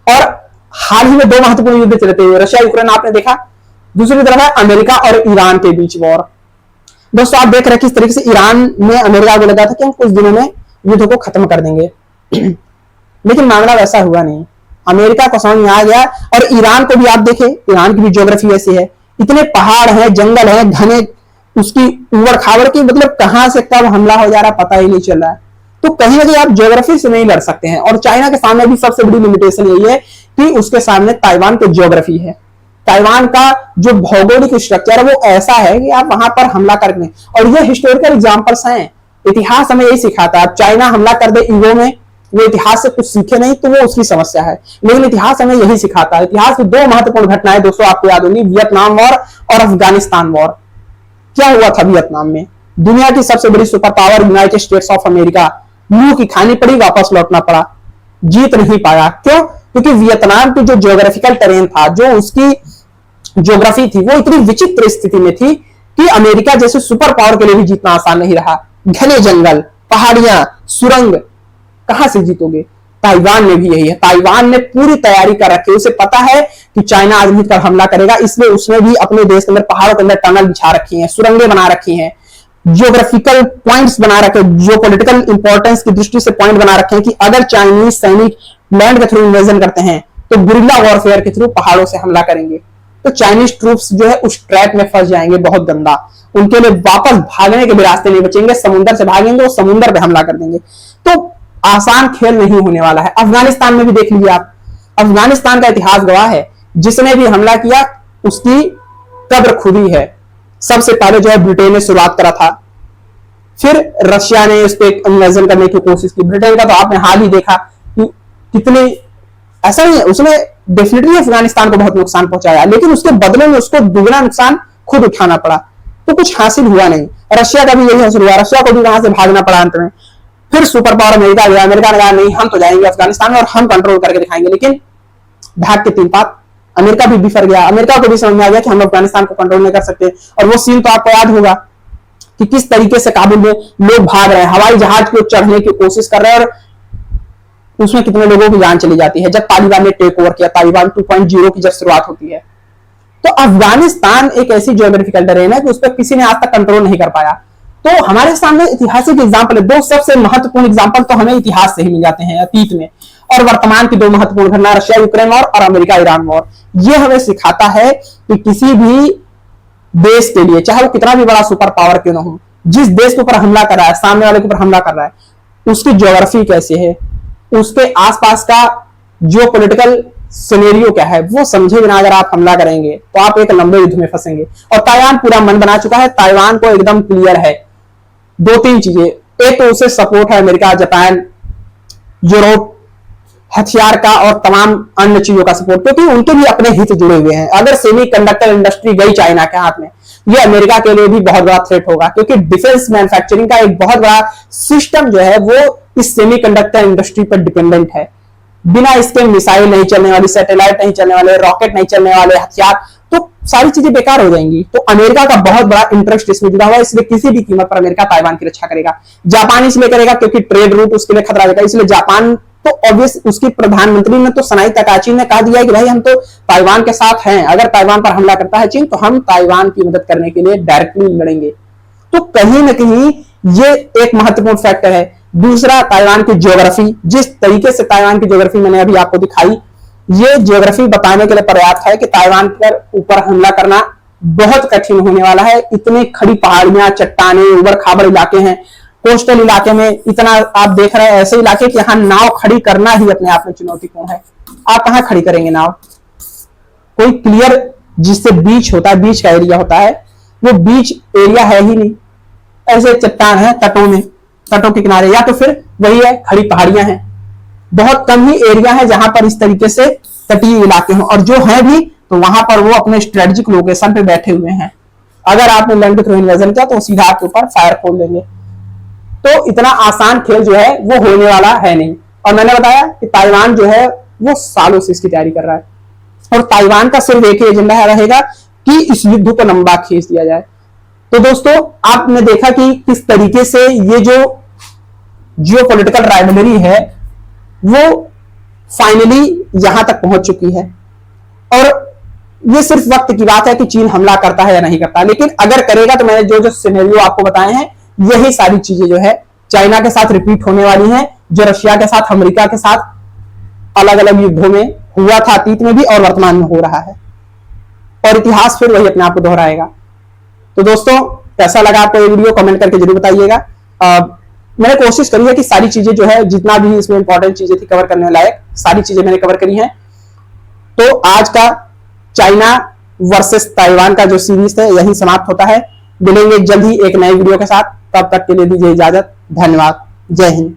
और हाल ही में 2 महत्वपूर्ण युद्ध चलते हुए, रशिया यूक्रेन आपने देखा, दूसरी तरफ है अमेरिका और ईरान के बीच वॉर। दोस्तों आप देख रहे हैं किस तरीके से ईरान ने अमेरिका को लगा था कि हम कुछ दिनों में युद्ध को खत्म कर देंगे, लेकिन मामला वैसा हुआ नहीं। अमेरिका को समझ में आ गया, और ईरान को भी आप देखें, ईरान की भी ज्योग्राफी ऐसी है, इतने पहाड़ है, जंगल है, घने, उसकी उबड़ खाबड़ की, मतलब कहां से कब हमला हो जा रहा पता ही नहीं चल रहा है। तो कहीं ना कहीं आप ज्योग्राफी से नहीं लड़ सकते हैं। और चाइना के सामने भी सबसे बड़ी लिमिटेशन यही है कि उसके सामने ताइवान की ज्योग्राफी है। ताइवान का जो भौगोलिक स्ट्रक्चर है वो ऐसा है कि आप वहां पर हमला करने, और ये हिस्टोरिकल एग्जाम्पल्स हैं, इतिहास हमें यही सिखाता है। चाइना हमला कर दे ईगो में, वो इतिहास से कुछ सीखे नहीं तो वो उसकी समस्या है। लेकिन इतिहास हमें यही सिखाता है। इतिहास की दो महत्वपूर्ण घटनाएं दोस्तों आपको याद होंगी, वियतनाम वॉर और अफगानिस्तान वॉर। क्या हुआ था वियतनाम में? दुनिया की सबसे बड़ी super power United states of America मुंह की खानी पड़ी, वापस लौटना पड़ा, जीत नहीं पाया। क्यों? क्योंकि वियतनाम की जो ज्योग्राफिकल टेरेन था, जो उसकी ज्योग्राफी थी, वो इतनी विचित्र स्थिति में थी कि अमेरिका जैसे सुपर पावर के लिए भी जीतना आसान नहीं रहा। घने जंगल, पहाड़ियां, सुरंग, कहां से जीतोगे? ताइवान में भी यही है। ताइवान ने पूरी तैयारी कर रखी है, उसे पता है कि चाइना आज मिलकर हमला करेगा, इसलिए उसने भी अपने देश के अंदर पहाड़ों के अंदर टनल बिछा रखी हैं, सुरंगें बना रखी हैं, जियोग्राफिकल पॉइंट्स बना रखे, जो पॉलिटिकल इंपॉर्टेंस की दृष्टि से पॉइंट बना रखे हैं कि अगर चाइनीज सैनिक लैंड के थ्रू इन्वेजन करते हैं तो गुरिल्ला वॉरफेयर के थ्रू पहाड़ों से हमला करेंगे, तो चाइनीज ट्रूप्स जो है उस ट्रैप में फंस जाएंगे बहुत गंदा। उनके लिए वापस भागने के भी रास्ते नहीं बचेंगे, समुद्र से भागेंगे, वो समुद्र पे हमला कर देंगे। तो आसान खेल नहीं होने वाला है। अफगानिस्तान में भी देख लीजिए आप, अफगानिस्तान का इतिहास गवाह है, जिसने भी हमला किया उसकी कब्र खुदी है। सबसे पहले जो है ब्रिटेन ने शुरुआत करा था, फिर रशिया ने इस पर इन्वेजन करने की कोशिश की। ब्रिटेन का तो आपने हाल ही देखा कि कितने, ऐसा नहीं है, उसने डेफिनेटली अफगानिस्तान को बहुत नुकसान पहुंचाया, लेकिन उसके बदले में उसको दुगना नुकसान खुद उठाना पड़ा, तो कुछ हासिल हुआ नहीं। रशिया का भी यही हासिल हुआ, रशिया को भी वहां से भागना पड़ा अंत में। फिर सुपर पावर अमेरिका गया, अमेरिका ने कहा नहीं हम तो जाएंगे अफगानिस्तान में और हम कंट्रोल करके दिखाएंगे, लेकिन भाग के तीन पात अमेरिका भी बिफर गया। अमेरिका को भी समझ में आ गया कि हम अफगानिस्तान को कंट्रोल नहीं कर सकते, और वो सीन तो आपको याद होगा कि किस तरीके से काबुल में लोग भाग रहे हैं, हवाई जहाज को चढ़ने की कोशिश कर रहे हैं, और उसमें कितने लोगों की जान चली जाती है जब तालिबान ने टेक ओवर किया। तालिबान 2.0 की जब शुरुआत होती है, तो अफगानिस्तान एक ऐसी ज्योग्राफिकल टेरेन है कि उस पर किसी ने आज तक कंट्रोल नहीं कर पाया। तो हमारे सामने ऐतिहासिक एग्जाम्पल है, दो सबसे महत्वपूर्ण एग्जाम्पल तो हमें इतिहास से ही मिल जाते हैं अतीत में, और वर्तमान की दो महत्वपूर्ण घटना, रशिया यूक्रेन वॉर और अमेरिका ईरान वॉर। ये हमें सिखाता है कि किसी भी देश के लिए, चाहे वो कितना भी बड़ा सुपर पावर क्यों ना हो, जिस देश के ऊपर हमला कर रहा है, सामने वाले के ऊपर हमला कर रहा है, उसकी ज्योग्राफी कैसे है, उसके आसपास का जो पॉलिटिकल सिनेरियो क्या है, वो समझे बिना अगर आप हमला करेंगे तो आप एक लंबे युद्ध में फंसेंगे। और ताइवान पूरा मन बना चुका है, ताइवान को एकदम क्लियर है दो तीन चीजें, एक तो उसे सपोर्ट है अमेरिका, जापान, यूरोप, हथियार का और तमाम अन्य चीजों का सपोर्ट, क्योंकि उनके भी अपने हित जुड़े हुए हैं। अगर सेमीकंडक्टर इंडस्ट्री गई चाइना के हाथ में, ये अमेरिका के लिए भी बहुत बड़ा थ्रेट होगा, क्योंकि डिफेंस मैन्युफैक्चरिंग का एक बहुत बड़ा सिस्टम जो है वो इस सेमीकंडक्टर इंडस्ट्री पर डिपेंडेंट है। बिना इसके मिसाइल नहीं चलने वाली, सैटेलाइट नहीं चलने वाले, रॉकेट नहीं चलने वाले, हथियार, तो सारी चीजें बेकार हो जाएंगी। तो अमेरिका का बहुत बड़ा इंटरेस्ट इसमें जुड़ा हुआ है, इसलिए किसी भी कीमत पर अमेरिका ताइवान की रक्षा करेगा। जापान इसलिए करेगा क्योंकि ट्रेड रूट उसके लिए खतरा रहेगा, इसलिए जापान तो ऑब्वियस, उसकी प्रधानमंत्री ने तो सनाई तकाची ने कहा दिया कि भाई हम तो ताइवान के साथ हैं, अगर ताइवान पर हमला करता है चीन तो हम ताइवान की मदद करने के लिए डायरेक्टली लड़ेंगे। तो कहीं ना कहीं ये एक महत्वपूर्ण फैक्टर है। दूसरा, ताइवान की ज्योग्राफी, जिस तरीके से ताइवान की ज्योग्राफी मैंने अभी आपको दिखाई, ये ज्योग्राफी बताने के लिए पर्याप्त है कि ताइवान पर ऊपर हमला करना बहुत कठिन होने वाला है। इतनी खड़ी पहाड़ियां, चट्टाने, उबड़ खाबड़ इलाके हैं, कोस्टल इलाके में इतना आप देख रहे हैं ऐसे इलाके कि यहाँ नाव खड़ी करना ही अपने आप में चुनौतीपूर्ण है। आप कहाँ खड़ी करेंगे नाव? कोई क्लियर जिससे बीच होता है, बीच का एरिया होता है, वो बीच एरिया है ही नहीं। ऐसे चट्टान है तटों में, तटों के किनारे, या तो फिर वही है खड़ी पहाड़ियां हैं। बहुत कम ही एरिया है जहां पर इस तरीके से तटीय इलाके हों, और जो है भी तो वहां पर वो अपने स्ट्रेटेजिक लोकेशन पे बैठे हुए हैं। अगर आपने लैंड के थ्रू इन्वेजन किया तो सीधा आपके ऊपर फायर खोल देंगे। तो इतना आसान खेल जो है वो होने वाला है नहीं। और मैंने बताया कि ताइवान जो है वो सालों से इसकी तैयारी कर रहा है, और ताइवान का सिर्फ एक ही एजेंडा रहेगा कि इस युद्ध को लंबा खींच दिया जाए। तो दोस्तों, आपने देखा कि किस तरीके से ये जो जियोपॉलिटिकल राइवलरी है वो फाइनली यहां तक पहुंच चुकी है, और ये सिर्फ वक्त की बात है कि चीन हमला करता है या नहीं करता। लेकिन अगर करेगा तो मैंने जो जो सिनेरियो आपको बताए हैं, यही सारी चीजें जो है चाइना के साथ रिपीट होने वाली हैं, जो रशिया के साथ, अमेरिका के साथ अलग अलग युद्धों में हुआ था अतीत में भी और वर्तमान में हो रहा है, और इतिहास फिर वही अपने आप को दोहराएगा। तो दोस्तों, कैसा लगा आपको ये वीडियो, कमेंट करके जरूर बताइएगा। मैंने कोशिश करी है कि सारी चीजें जो है, जितना भी इसमें इंपॉर्टेंट चीजें थी कवर करने लायक, सारी चीजें मैंने कवर करी हैं। तो आज का चाइना वर्सेस ताइवान का जो सीरीज है यही समाप्त होता है। मिलेंगे जल्द ही एक नए वीडियो के साथ, तब तक के लिए दीजिए इजाजत। धन्यवाद। जय हिंद।